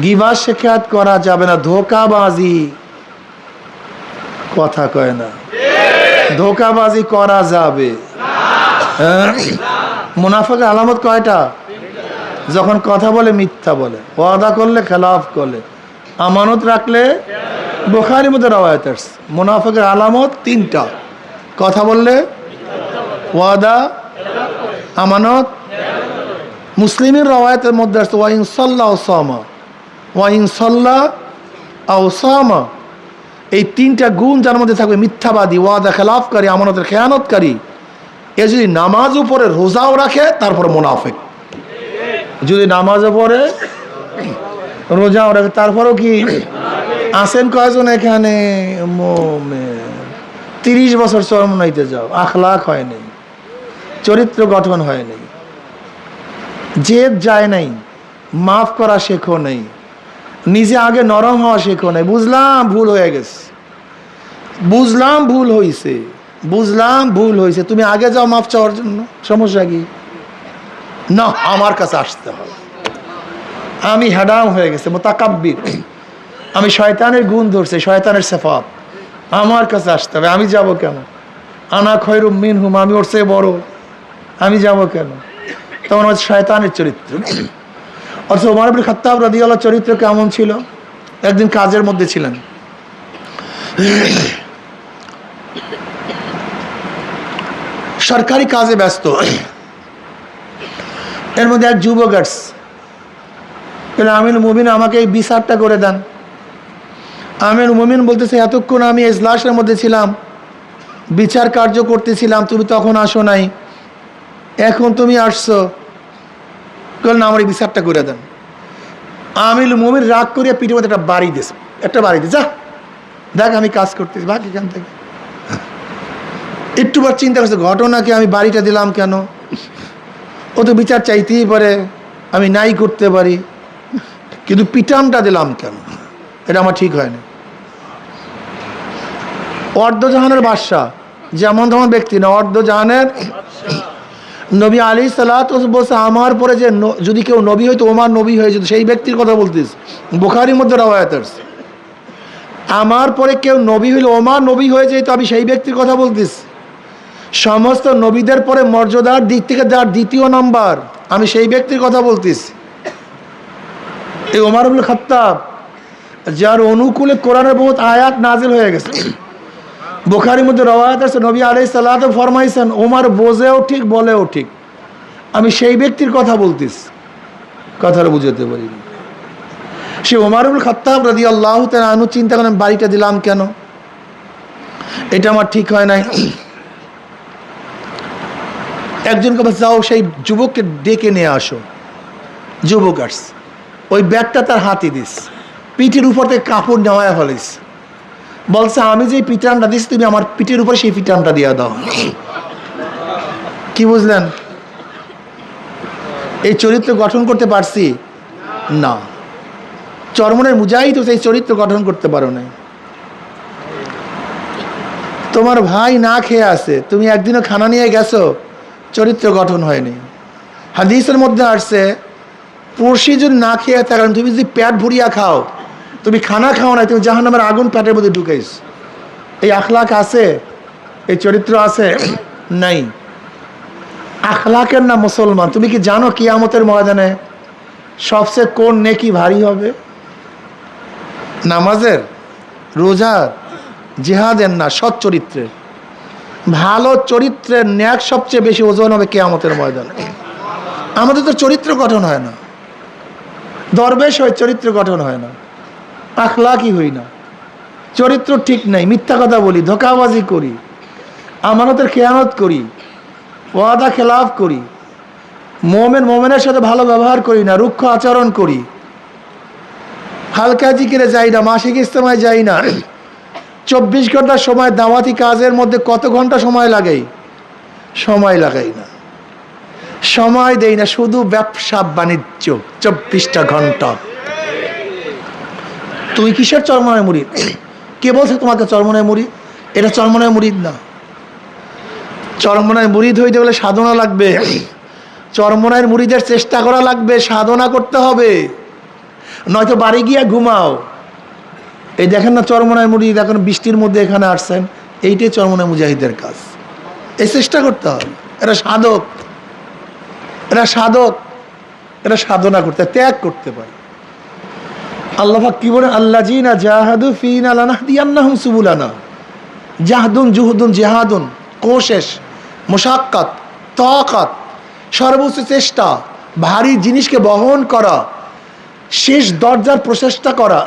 গিবত শিকায়াত করা যাবে না, ধোঁকাবাজি, কথা কয় না, ধোঁকাবাজি করা যাবে। মুনাফিকের আলামত কয়টা? যখন কথা বলে মিথ্যা বলে, ওয়াদা করলে খেলাফ করে, আমানত রাখলে, বুখারীর মধ্যে রওয়ায়াত আছে, মুনাফিকের আলামত 3টা: কথা বললে, ওয়াদা, আমানত। মুসলিমের রওয়ায়াতের মধ্যে আছে ওয়াইন সাল্লা ও সামা, ওয়াইন সাল্লা ও সামা। এই 3টা গুণ যার মধ্যে থাকবে, মিথ্যাবাদী, ওয়াদা খেলাফকারী, আমানতের খেয়ানতকারী, এ যদি নামাজও পড়ে, রোজাও রাখে, তারপর মুনাফিক। যদি নামাজও পড়ে, রোজাও রাখে, তারপরও কি? আসেন কয়জন এখানে মোমেন 30 বছর চরমনাইতে যাও, আখলাক হয় নাই, চরিত্র গঠন হয় নাই, জেদ যায় নাই, মাফ করা শেখো নাই, নিজে আগে নরম হওয়া শেখো নাই। বুঝলাম ভুল হয়ে গেছে, বুঝলাম ভুল হয়েছে, তুমি আগে যাও মাফ চাওয়ার জন্য, সমস্যা কি? না, আমার কাছে আসতে হবে, আমি হ্যাডাম হয়ে গেছে, মুতাকাব্বির, আমি শয়তানের গুণ ধরছে, শয়তানের সিফাত, আমার কাছে আসতে হবে। আমি যাব কেন? আনা খয়রুম মিনহুম, আমি ওর চেয়ে বড়, আমি যাব কেন? তখন হচ্ছে শয়তানের চরিত্র। অথচ ওমর ইবনে খাত্তাব রাদিয়াল্লাহু চরিত্র কেমন ছিল? একদিন কাজের মধ্যে ছিলেন, সরকারি কাজে ব্যস্ত, এর মধ্যে এক যুবক আসছে, আমির মুমিন আমাকে এই বিচারটা করে দেন। আমির মুমিন বলতেছে, এতক্ষণ আমি এজলাসের মধ্যে ছিলাম, বিচার কার্য করতেছিলাম, তুমি তখন আসো নাই, এখন তুমি আসছো, না আমার এই বিচারটা করে দেন। আমির মুমিন রাগ করিয়া পিঠের মধ্যে একটা বাড়ি দিয়েছে, যা দেখ আমি কাজ করতেছি, ভাগ এখান থেকে। একটুবার চিন্তা করছে, ঘটনাকে আমি বাড়িটা দিলাম কেন, ও তো বিচার চাইতেই পারে, আমি নাই করতে পারি, কিন্তু পিটানটা দিলাম কেন, এটা আমার ঠিক হয় না। অর্ধজাহানের বাদশা, যেমন তেমন ব্যক্তি না, অর্ধজাহানের নবী আলাইহিস বলছে, আমার পরে যে যদি কেউ নবী হইতো ওমার নবী হয়ে যেত, সেই ব্যক্তির কথা বলতিস। বুখারীর মধ্যে রওয়ায়াত আছে, আমার পরে কেউ নবী হইলে ওমার নবী হয়ে যেত, আমি সেই ব্যক্তির কথা বলতিস। সমস্ত নবীদের পরে মর্যাদার দিক থেকে যার দ্বিতীয় নাম্বার, আমি সেই ব্যক্তির কথা বলতিস। এই ওমর ইবনে খাত্তাব, যার অনুকূলে কোরআনের বহুত আয়াত নাজিল হয়ে গেছে। বুখারীর মধ্যে রওয়ায়াত আছে, নবী আলাইহিস সালাতু ফরমাইছেন, ওমর বোঝেও ঠিক বলেও ঠিক, আমি সেই ব্যক্তির কথা বলতিস। কথাটা বুঝাতে পারি। সে ওমর ইবনে খাত্তাব রাদিয়াল্লাহু তাআলা আনহু চিন্তা করেন, বাড়িটা দিলাম কেন, এটা আমার ঠিক হয় নাই। একজনকে বলছে, যাও সেই যুবককে ডেকে নিয়ে আসো। যুবক আসছে, ওই ব্যাগটা তার হাতে দিস, পিঠের উপর থেকে কাপড় নেওয়া ফেলিস, বলছে আমি যে পিটানটা দিস তুমি আমার পিঠের উপরে সেই পিটানটা দিয়ে দাও। কি বুঝলেন? এই চরিত্র গঠন করতে পারছি না। চরমনের মুজাহিদ তো সেই চরিত্র গঠন করতে পারো না। তোমার ভাই না খেয়ে আছে, তুমি একদিনও খানা নিয়ে গেছো, চরিত্র গঠন হয়নি। হাদিসের মধ্যে আসছে, পড়শি যদি না খেয়ে থাকেন, তুমি যদি পেট ভরিয়া খাও, তুমি খানা খাও না, তুমি জাহান্নামের আগুন পেটের মধ্যে ঢুকাইস। এই আখলাক আছে, এই চরিত্র আছে নাই। আখলাকের না মুসলমান। তুমি কি জানো কিয়ামতের ময়দানে সবচেয়ে কোন নেকি ভারী হবে? নামাজের, রোজার, জিহাদের না, সৎ চরিত্রের। ভালো চরিত্রের ন্যাক সবচেয়ে বেশি ওজন হবে কিয়ামতের ময়দানে। আমাদের তো চরিত্র গঠন হয় না, দরবেশ হয়, চরিত্র গঠন হয় না, আখলাকি হই না, চরিত্র ঠিক নাই, মিথ্যা কথা বলি, ধোঁকাবাজি করি, আমানতের খেয়ানত করি, ওয়াদা খেলাফ করি, মোমেনের সাথে ভালো ব্যবহার করি না, রুক্ষ আচরণ করি, হালকা জিকিরে যাই না, মাসিক ইজতেমায় যাই না। 24 ঘন্টার সময় দাওয়াতি কাজের মধ্যে কত ঘন্টা সময় লাগে? সময় লাগাই না, সময় দেই না, শুধু ব্যবসা বাণিজ্য 24টা ঘন্টা। তুই কিসের চরমনায় মুরিদ? কে বলছে তোমাকে চরমনায় মুরিদ? এটা চরমনায় মুরিদ না। চরমনায় মুরিদ হইতে গেলে সাধনা লাগবে, চরমনায় মুরিদের চেষ্টা করা লাগবে, সাধনা করতে হবে, নয়তো বাড়ি গিয়ে ঘুমাও। এই দেখেন না চরমনায় মুরিদ এখন বৃষ্টির মধ্যে এখানে আসছেন, এইটাই চরমনায় মুজাহিদের কাজ। এই চেষ্টা করতে হবে। এরা সাধক, এরা সাধক, এরা সাধনা করতে, ত্যাগ করতে পারে। আল্লাহ পাক কি বলেন? আল্লাযীনা জাহাদু ফীনা লানাহদিয়ান্নাহুম সুবুলানা। জাহদুন, জুহুদুন, জিহাদুন, কোশেশ, মুশাক্কাত, তাকাত, সর্বোচ্চ চেষ্টা, ভারী জিনিসকে বহন করা, শেষ দরজার প্রচেষ্টা করা,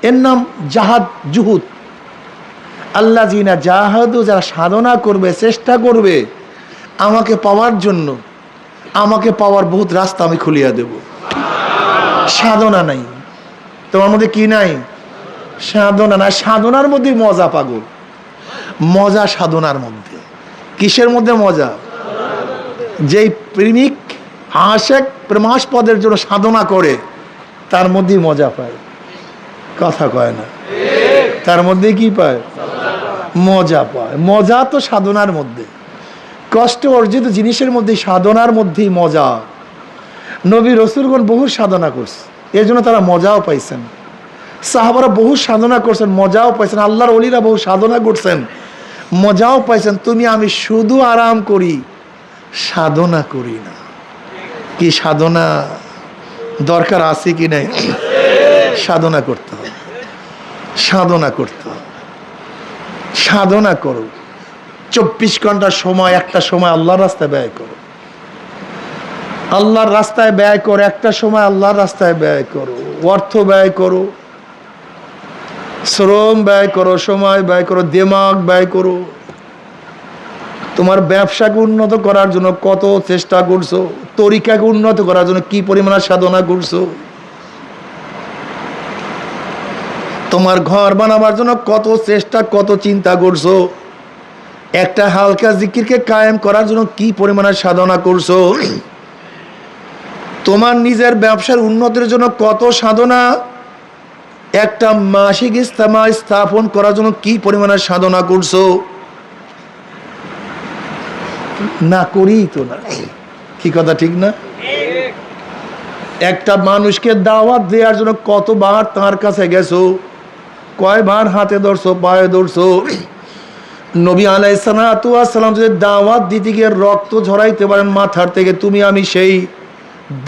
এর নাম জাহাদ, জুহুদ। আল্লাযীনা জাহাদু, যারা সাধনা করবে, চেষ্টা করবে আমাকে পাওয়ার জন্য, আমাকে পাওয়ার বহুত রাস্তা আমি খুলিয়া দেব। সাধনা নাই তোমার মধ্যে, কি নাই? সাধনা নাই। সাধনার মধ্যে মজা পাগল, মজা সাধনার মধ্যে। কিসের মধ্যে মজা? যেই প্রেমিক আশেক প্রেমাস্পদের জন্য সাধনা করে, তার মধ্যেই মজা পায়। কথা কয় না, তার মধ্যে কি পায়? মজা পায়। মজা তো সাধনার মধ্যে, কষ্ট অর্জিত জিনিসের মধ্যে, সাধনার মধ্যেই মজা। নবী রসুলগণ বহু সাধনা করছে, এর জন্য তারা মজাও পাইছেন। সাহাবারা বহু সাধনা করছেন, মজাও পাইছেন। আল্লাহর ওলিরা বহু সাধনা করছেন, মজাও পাইছেন। তুমি আমি শুধু আরাম করি, সাধনা করি না। কি সাধনা দরকার আছে কি নাই? সাধনা করতে হবে, সাধনা করতে হবে। সাধনা করো, 24 ঘন্টা সময়, একটা সময় আল্লাহর রাস্তায় ব্যয় করো, আল্লাহর রাস্তায় ব্যয় করো, একটা সময় আল্লাহর রাস্তায় ব্যয় করো, অর্থ ব্যয় করো, শ্রম ব্যয় করো, সময় ব্যয় করো, দিমাগ ব্যয় করো। তোমার ব্যবসাকে উন্নত করার জন্য কত চেষ্টা করছো, তরিকাকে উন্নত করার জন্য কি পরিমাণ সাধনা করছো, তোমার ঘর বানাবার জন্য কত চেষ্টা, কত চিন্তা করছো, একটা হালকা জিকিরকে কায়েম করার জন্য কি পরিমাণ সাধনা করছো, তোমার নিজের ব্যবসার উন্নতির জন্য কত সাধনা, একটা মাসিক ইজতেমা স্থাপন করার জন্য কি পরিমাণে সাধনা করছো। না করি তো না, কি কথা ঠিক না? একটা মানুষকে দাওয়াত দেওয়ার জন্য কতবার তার কাছে গেছো, কয়বার হাতে ধরছো, পায়ে ধরছো। নবী আলাইহিস সালাতু ওয়াস সালাম যদি দাওয়াত দিতে গিয়ে রক্ত ঝরাইতে পারেন মাথার থেকে, তুমি আমি সেই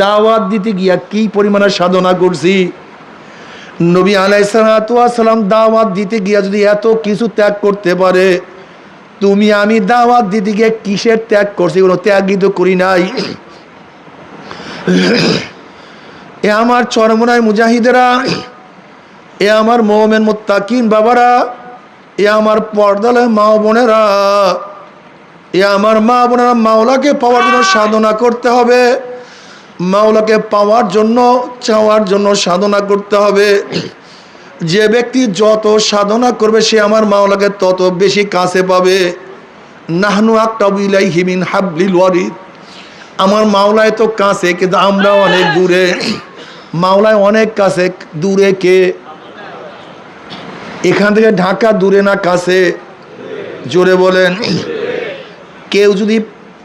দাওয়াত দিতে গিয়া কি পরিমাণে সাধনা করছি। নবী আলাইহিস সালাতু ওয়াস সালাম দাওয়াত দিতে গিয়া যদি এত কিছু ত্যাগ করতে পারে, তুমি আমি দাওয়াত দিতে গিয়ে কিসের ত্যাগ করছি? কোনো ত্যাগই তো করি নাই। এ আমার চরমনায় মুজাহিদেরা, এ আমার মুমিন মুত্তাকিন বাবারা, এ আমার পর্দালে মা বোনেরা, এ আমার মা বোনেরা, মাওলাকে পাওয়ার জন্য সাধনা করতে হবে, মাওলাকে পাওয়ার জন্য, চাওয়ার জন্য সাধনা করতে হবে। যে ব্যক্তি যত সাধনা করবে সে আমার মাওলাকে তত বেশি কাছে পাবে। নাহনু আকরাবু ইলাইহি মিন হাবলিল ওয়ারিদ, আমার মাওলায় তো কাছে, কিন্তু আমরা অনেক দূরে। মাওলায় অনেক কাছে, দূরে কে? এখান থেকে ঢাকা দূরে না কাছে? জোরে বলেন।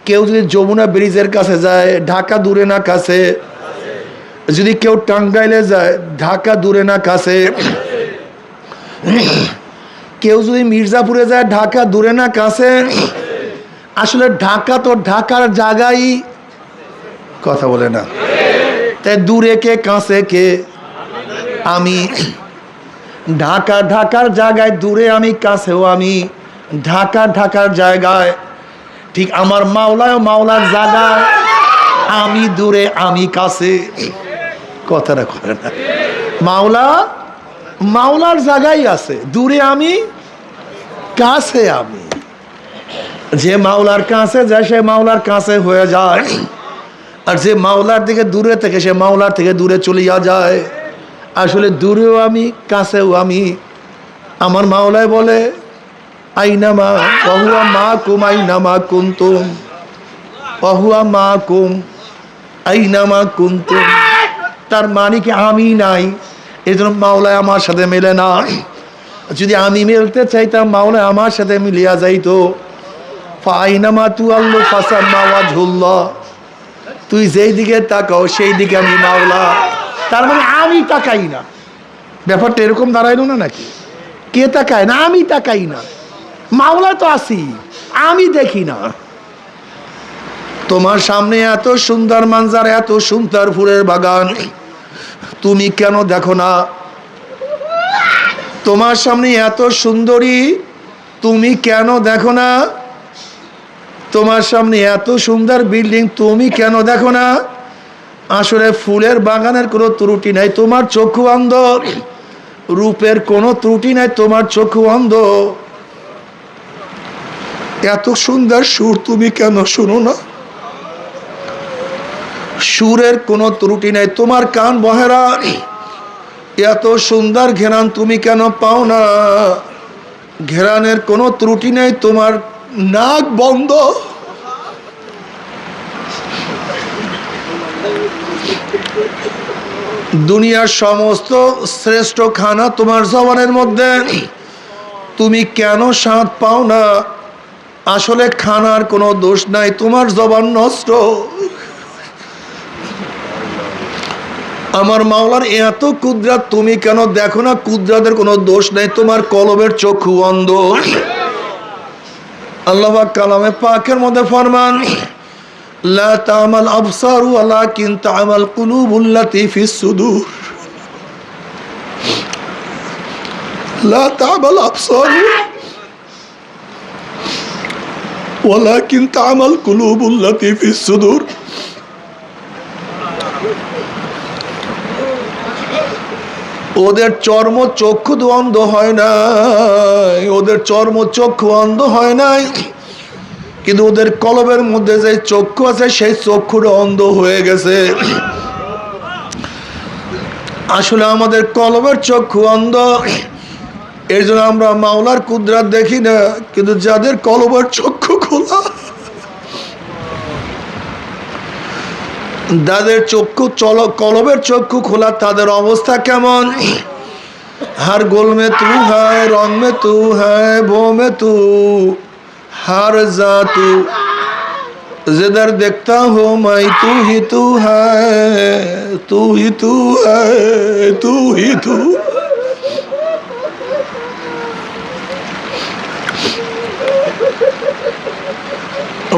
কেউ যদি যমুনা ব্রিজের কাছে যায়, ঢাকা দূরে না কাছে? যদি কেউ টাঙ্গাইলে যায়, ঢাকা দূরে না কাছে? কেউ যদি মির্জাপুরে যায়, ঢাকা দূরে না কাছে? আসলে ঢাকা তো ঢাকার জায়গায়, কথা বলে না। তাই দূরে কে, কাছে কে? আমি। ঢাকা ঢাকার জায়গায় দূরে আমি, কাছেও আমি। ঢাকা ঢাকার জায়গায়, ঠিক আমার মাওলায় মাওলার জায়গায়, আমি দূরে আমি কাছে। কথাটা করে না। মাওলা মাওলার জায়গায় আছে, দূরে আমি, কাছে আমি। যে মাওলার কাছে যায় সে মাওলার কাছে হয়ে যায়, আর যে মাওলার দিকে দূরে থেকে সে মাওলার থেকে দূরে চলিয়া যায়। আসলে দূরেও আমি, কাছেও আমি। আমার মাওলায় বলে, আইনামা ওয়াহুয়া মাকুম আইনামা কুনতুম, ওয়াহুয়া মাকুম আইনামা কুনতুম। তার মানে কি আমি নাই, এই জন্য মাওলায় আমার সাথে মেলে না। যদি আমি মিলতে চাইতাম, মাওলায় আমার সাথে মিলিয়া যাইতো। ফাইনামা তুআল্লু ফাসাম্মা ওয়াজহুল্লাহ, তুই যেই দিকে তাকাও সেই দিকে আমি মাওলা। তার মানে আমি তাকাই না। ব্যাপারটা এরকম দাঁড়াইলো না নাকি? কে তাকায় না? আমি তাকাই না। মাওলা তো আছি, আমি দেখি না। তোমার সামনে এত সুন্দর মানজার, এত সুন্দর ফুলের বাগান, তুমি কেন দেখো না? তোমার সামনে এত সুন্দরী, তুমি কেন দেখো না? তোমার সামনে এত সুন্দর বিল্ডিং, তুমি কেন দেখো না? আসলে ফুলের বাগানের কোনো ত্রুটি নাই, তোমার চক্ষু অন্ধ। রূপের কোনো ত্রুটি নাই, তোমার চক্ষু অন্ধ। এত সুন্দর সুর তুমি কেন শুনো না? সুরের কোনো ত্রুটি নাই, তোমার কান বহেরা। এত সুন্দর ঘেরান তুমি কেন পাও না? ঘেরানের কোনো ত্রুটি নেই, তোমার নাক বন্ধ। দুনিয়ার সমস্ত শ্রেষ্ঠ খানা তোমার জবানের মধ্যে, তুমি কেন স্বাদ পাও না? আসলে খানার কোনো দোষ নাই, তোমার জবান নষ্ট। আমার মাওলার এত কুদরত, তুমি কেন দেখো না? কুদরতের কোনো দোষ নাই, তোমার কলবের চক্ষু অন্ধ। আল্লাহ পাক কালামে পাকের মধ্যে ফরমান, লা তা'মাল আবসারু ওয়ালাকিন তা'মাল কুলুবুল্লাতী ফিস সুদূর। লা তা'মাল আবসারু ওয়ালাকিন তা'মাল কুলুবুল্লাতী ফিস সুদূর। ওদের চর্ম চক্ষু অন্ধ হয় নাই, ওদের চর্ম চক্ষু অন্ধ হয় নাই, কিন্তু ওদের কলবের মধ্যে যে চক্ষু আছে সেই চক্ষুটা অন্ধ হয়ে গেছে। আসলে আমাদের কলবের চক্ষু অন্ধ, এর জন্য আমরা মাওলার কুদরত দেখি না। কিন্তু যাদের কলবের চক্ষু খোলা, যাদের কলবের চক্ষু খোলা, তাদের অবস্থা কেমন? हर गुल में तू है, रंग में तू है, वो में तू, हर जा तू, जिधर देखता हो मैं तू ही तू है, तू ही तू है, तू ही तू।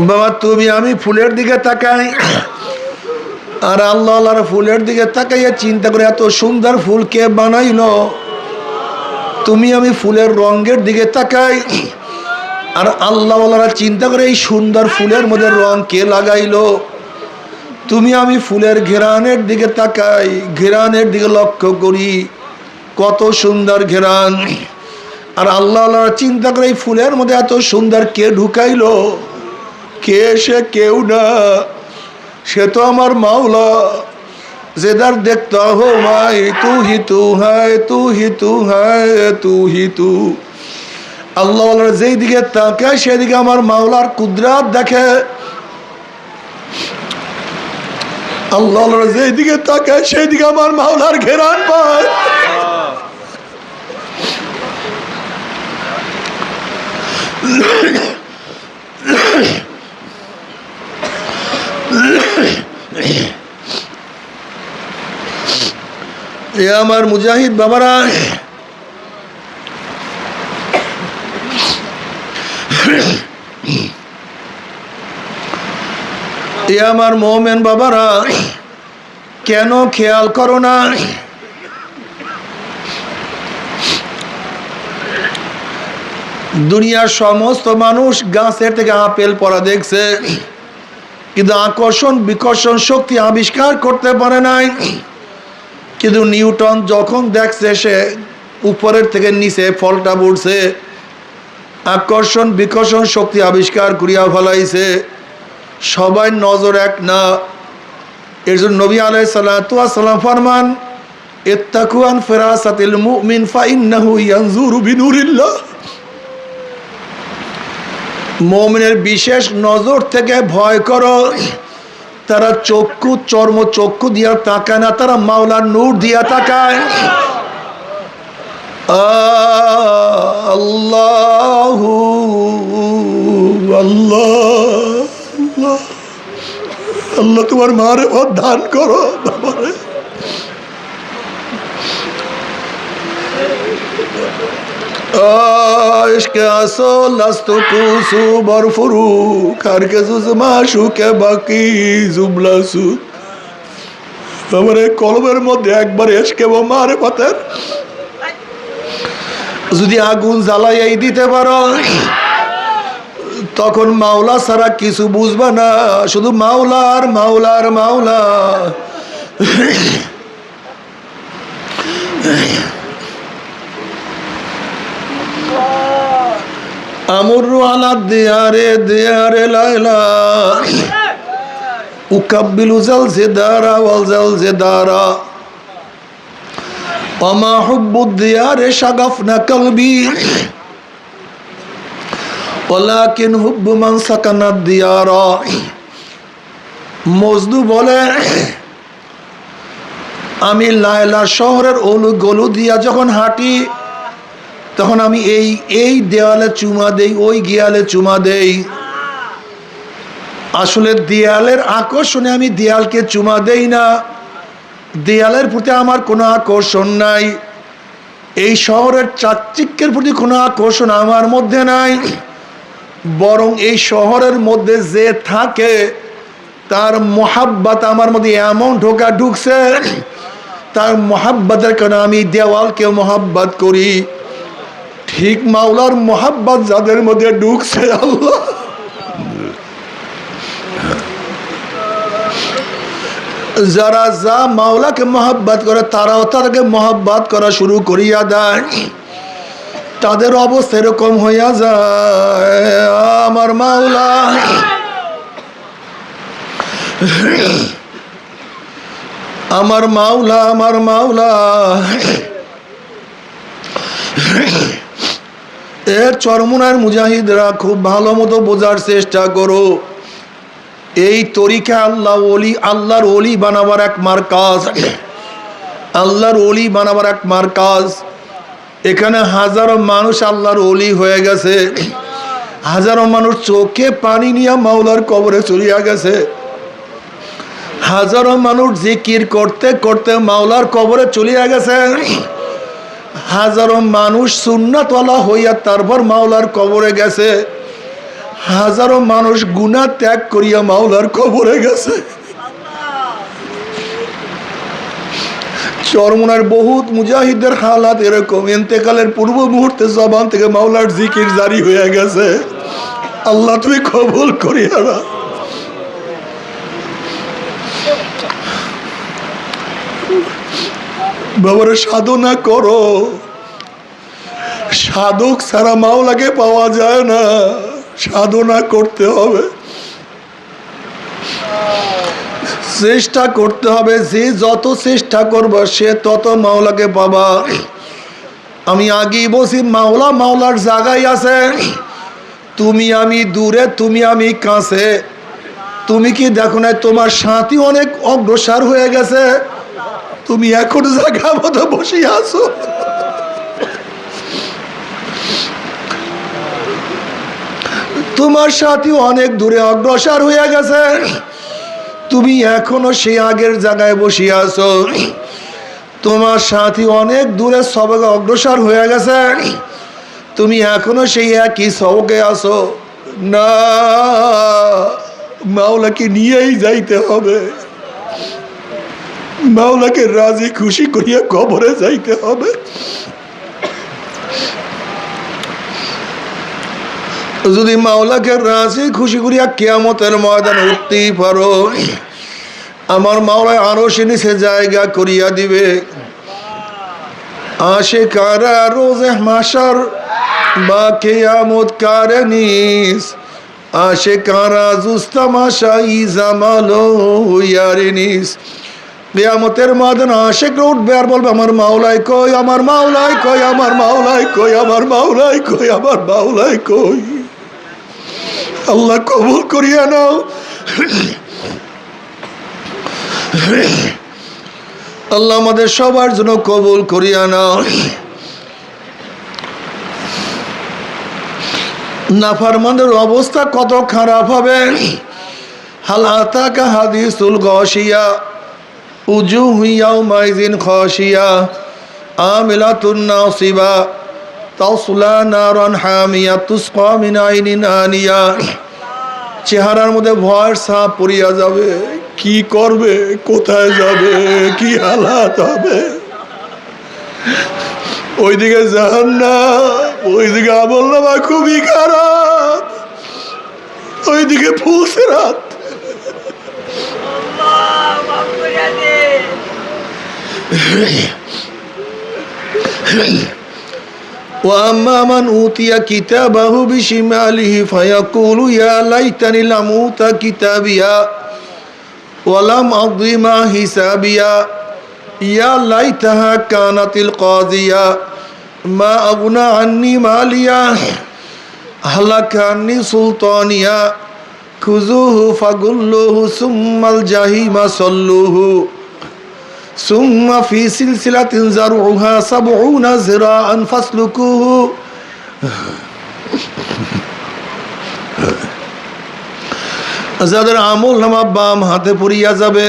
বাবা তুমি আমি ফুলের দিকে তাকাই, আর আল্লাহ আল্লাহর ফুলের দিকে তাকাইয়া চিন্তা করে এত সুন্দর ফুল কে বানাইলো। তুমি আমি ফুলের রঙের দিকে তাকাই, আর আল্লাহ আল্লাহরা চিন্তা করে এই সুন্দর ফুলের মধ্যে রং কে লাগাইলো। তুমি আমি ফুলের ঘেরানের দিকে তাকাই, ঘেরানের দিকে লক্ষ্য করি কত সুন্দর ঘেরান, আর আল্লাহ আল্লাহরা চিন্তা করে এই ফুলের মধ্যে এত সুন্দর কে ঢুকাইলো। কে সে? কেউ না, সে তো আমার মাওলা। जिधर देखता हो मैं तू ही तू है, तू ही तू है, तू ही तू। আল্লাহ যেই দিকে তাকায় সেদিকে আমার মাওলার কুদরত দেখে। আল্লাহ যেই দিকে তাকায় সেই দিকে আমার মাওলার ঘেরান পায়। এ আমার মুজাহিদ বাবারা, এ আমার মোমেন বাবারা, কেন খেয়াল করো না? দুনিয়ার সমস্ত মানুষ গাছের থেকে আপেল পড়া দেখছে, কিন্তু আকর্ষণ বিকর্ষণ শক্তি আবিষ্কার করতে পারে নাই। কিন্তু নিউটন যখন দেখছে সে উপরের থেকে নিচে ফলটা পড়ছে, আকর্ষণ বিকর্ষণ শক্তি আবিষ্কার করিয়া ফেলাইছে। সবাই নজর এক না। এর জন্য নবী আলাইহিস সালাতু ওয়াস সালাম ফরমান, ইত্তাকু আন ফিরাসাতিল মুমিন ফাইন্নাহু ইয়ানজুরু বিনুরিল্লাহ। মুমিনের বিশেষ নজর থেকে ভয় করো। তারা চক্ষু চর্ম চক্ষু দিয়া তাকায় না, তারা মাওলার নূর দিয়া তাকায়। আল্লাহু আল্লাহ, আল্লাহ তোমার মারেফত দান করো। ইশকে আসল লাস্তু কুসু বরফুরু কারকে জুজমা শুকে বাকি জুবলাসু। আমার কলবের মধ্যে একবার ইশকে ও মারেফতের যদি আগুন জ্বালাইয়াই দিতে পারো, তখন মাওলা ছাড়া কিছু বুঝবা না, শুধু মাওলা আর মাওলা আর মাওলা। আমরু আলা দিয়ারে দিয়ারে লাইলা উকাব্বিলু জালজিদারা ওয়াল জালজিদারা ওমা হুব্বুদ দিয়ারে শাগাফনা কলবি ওয়ালাকিন হুব্বু মান সাকানাদ দিয়ারা। মজনু বলে, আমি লায়লা শহরের গলু দিয়া যখন হাঁটি, তখন আমি এই দেওয়ালে চুমা দেই, ওই গিয়ালে চুমা দেই। আসলে দেয়ালের আকর্ষণে আমি দেয়ালকে চুমা দেই না, দেয়ালের প্রতি আমার কোনো আকর্ষণ নাই। এই শহরের চাকচিক্যের প্রতি কোনো আকর্ষণ আমার মধ্যে নাই, বরং এই শহরের মধ্যে যে থাকে তার মোহাব্বত আমার মধ্যে এমন ঢুকছে, তার মোহাব্বতের কারণে আমি দেওয়ালকে মোহাব্বত করি। ঠিক মাওলার মোহাব্বত যাদের মধ্যে ঢুকছে, আল্লাহ যারা যা মাওলাকে মহব্বত করে তারাও তাদেরকে মহব্বত করা শুরু করিয়া দেয়, তাদের অবস্থা এরকম হইয়া যায়। আমার মাওলা আমার মাওলা আমার মাওলা এর চরমুনার মুজাহিদরা খুব ভালো মতো বোঝার চেষ্টা করো। এই তরিকা আল্লাহর ওলি বানাবার এক মার্কাজ, আল্লাহর ওলি বানাবার এক মার্কাজ। এখানে হাজারো মানুষ আল্লাহর ওলি হয়ে গেছে, হাজারো মানুষ চোখে পানি নিয়ে মাওলার কবরে চলিয়া গেছে, হাজারো মানুষ জিকির করতে করতে মাওলার কবরে চলিয়া গেছে, হাজারো মানুষ সুন্নাতওয়ালা হইয়া তারপর মাওলার কবরে গেছে, হাজারো মানুষ গুনাহ ত্যাগ করিয়া মাওলার কবরে গেছে। চরমুনার বহুত মুজাহিদের হালাত এরকম, ইন্তেকালের পূর্ব মুহূর্তে জবান থেকে মাওলার জিকির জারি হয়ে গেছে। আল্লাহ তুমি কবুল করিয়া না। বাবারে সাধনা করো, সাধক ছাড়া মাওলাকে পাওয়া যায় না, সাধনা করতে হবে, চেষ্টা করতে হবে। যে যত চেষ্টা করবে সে তত মাওলাকে পাবা। আমি আগেই বলছি মাওলা মাওলার জায়গায় আছে, তুমি আমি দূরে, তুমি আমি কাছে। তুমি কি দেখো না তোমার সাথী অনেক অগ্রসর হয়ে গেছে, তুমি এখন জায়গা মতো বসে আছো। তোমার সাথী অনেক দূরে অগ্রসর হয়ে গেছে, তুমি এখনো সেই আগের জায়গায় বসে আছো। তোমার সাথী অনেক দূরে সবকে অগ্রসর হয়ে গেছে, তুমি এখনো সেই একই সবকে আছো। না, মাওলাকে নিয়েই যাইতে হবে, মাওলাকে রাজি খুশি করিয়া কবরে যাইতে হবে। যদি মাওলাকে রাজি খুশি করিয়া কিয়ামতের ময়দানে উঠতেই পারো, আমার মাওলা আরো সে নিচে জায়গা করিয়া দিবে। আশিকারা রোজে মাশার বা কিয়ামত কারনিস, আশিকারা জুস্তামাশা ইজামালো ইয়ারিনিস। কিয়ামতের ময়দানে আশিকরা উঠবে আর বলবে আমার মাওলাই কই, আমার মাওলাই কই, আমার মাওলাই কই, আমার মাওলাই কই, আমার মাওলাই কই। আল্লাহ কবুল করিয়া নাও, আল্লাহ আমাদের সবার জন্য কবুল করিয়া নাও। নাফরমানদের অবস্থা কত খারাপ হবে। হাল আতাকা হাদিসুল গাশিয়া উজুহু ইয়াউমাইযিন খাশিয়া আমিলাতুন নাসিবা তাসলা নারান হামিয়া তুসকা মিন আইনিন আনিয়া। চেহারার মধ্যে ভয়ের ছাপ পড়িয়া যাবে, কি করবে, কোথায় যাবে, কি হালাত হবে। ওইদিকে জাহান্নাম, ওইদিকে আমলনামা খুবই খারাপ, ওইদিকে ফুলসিরাত। وأما من أوتي كتابه بشماله فيقول يا ليتني لم أوت كتابيا ولم أدر ما حسابيا يا ليتها كانت القاضية ما أغنى عني ماليا هلك عني سلطانيا خذوه فغلوه ثم الجحيم صلوه ثم في سلسلة زرعها 70 ذراعا فاسلكوه। যাদের আমল নামা বাম হাতে পড়িয়া যাবে,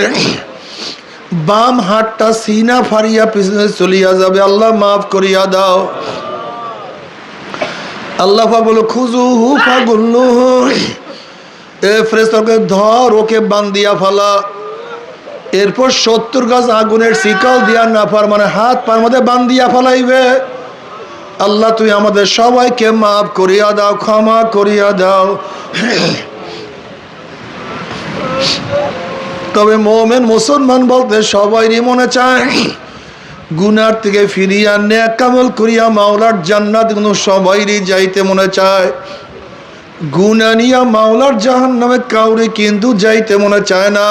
বাম হাতটা সিনা ফাড়িয়া পিছনে চলিয়া যাবে। আল্লাহ মাফ করিয়া দাও। আল্লাহ বলো খুজুহু ফাগুল্লুহু, এ ফেরেশতাকে ধর, ওকে বান্ধিয়া ফেলা। এরপর 70 গাছ আগুনের শিকল দিয়া নাফরমানের হাত পার মধ্যে বান্ধিয়া ফেলাইবে। আল্লাহ তুই আমাদের সবাইকে মাফ করিয়া দাও, ক্ষমা করিয়া দাও। তবে মুমিন মুসলমান বলতে সবাইরই মনে চায় গুনার থেকে ফিরিয়া নেক আমল করিয়া মাওলার জান্নাত, কিন্তু সবাইরই যাইতে মনে চায়। গুনাহ নিয়া মাওলার জাহান্নামে কাউরে কিন্তু যাইতে মনে চায় না।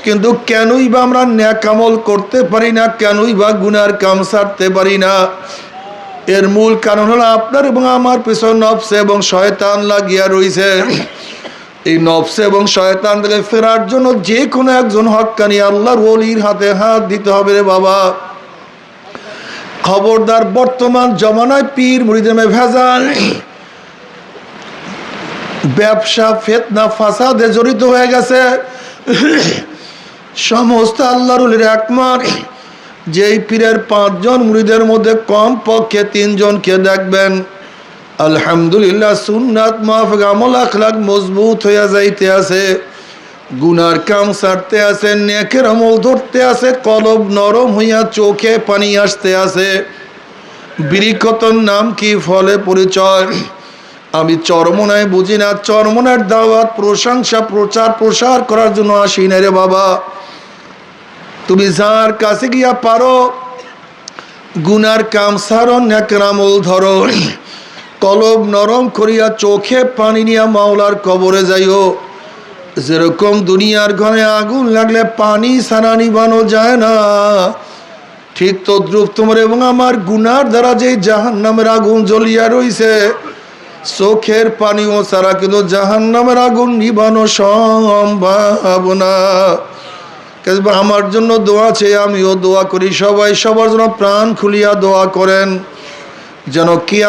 কিন্তু কেনই বা আমরা নেক আমল করতে পারি না, কেনই বা গুনার কাম ছাড়তে পারি না? এর মূল কারণ হলো আপনার এবং আমার পেছনে নফস এবং শয়তান লাগিয়া রইছে। এই নফস এবং শয়তান থেকে ফেরার জন্য যে কোনো একজন হক্কানি আল্লাহর ওলির হাতে হাত দিতে হবে রে বাবা। খবরদার, বর্তমান জমানায় পীর মুরিদের ভেজাল, ব্যবসা, ফিতনা, ফাসাদে জড়িত হয়ে গেছে। সমস্ত আল্লাহর ওলির একমত, যেই পীরের 5 জন মুরিদের মধ্যে কম পক্ষে 3 জনকে দেখবেন আলহামদুলিল্লাহ সুন্নাত মাফিক আমল আখলাক মজবুত হইয়া যাইতে আছে, গুনার কাম ছাড়তে আছে, নেকের আমল ধরতে আছে, কলব নরম হইয়া চোখে পানি আসতে আছে। বিরিকতর নাম কি, ফলে পরিচয়। আমি চরমনায় বুঝি না, চরমনার দাওয়াত, প্রশংসা, প্রচার প্রসার করার জন্য আসি না রে বাবা। তুমি যার কাছে গিয়া পারো গুনার কাম ছাড়ো, নেকের আমল ধরো, কলব নরম করিয়া চোখে পানি নিয়া মাওলার কবরে যাইও। যেরকম দুনিয়ার ঘরে আগুন লাগলে পানি ছাড়া নিভানো যায় না, ঠিক তদ্রুপ তোমার এবং আমার গুনার দ্বারা যে জাহান্নামের আগুন জ্বলিয়া রইছে, চোখের পানিও ছাড়া কিন্তু জাহান্নামের আগুন নিভানো সম্ভব না। আমার জন্য দোয়া চেয়ে আমিও দোয়া করি, সবাই সবার জন্য প্রাণ খুলিয়া দোয়া করেন যেন কি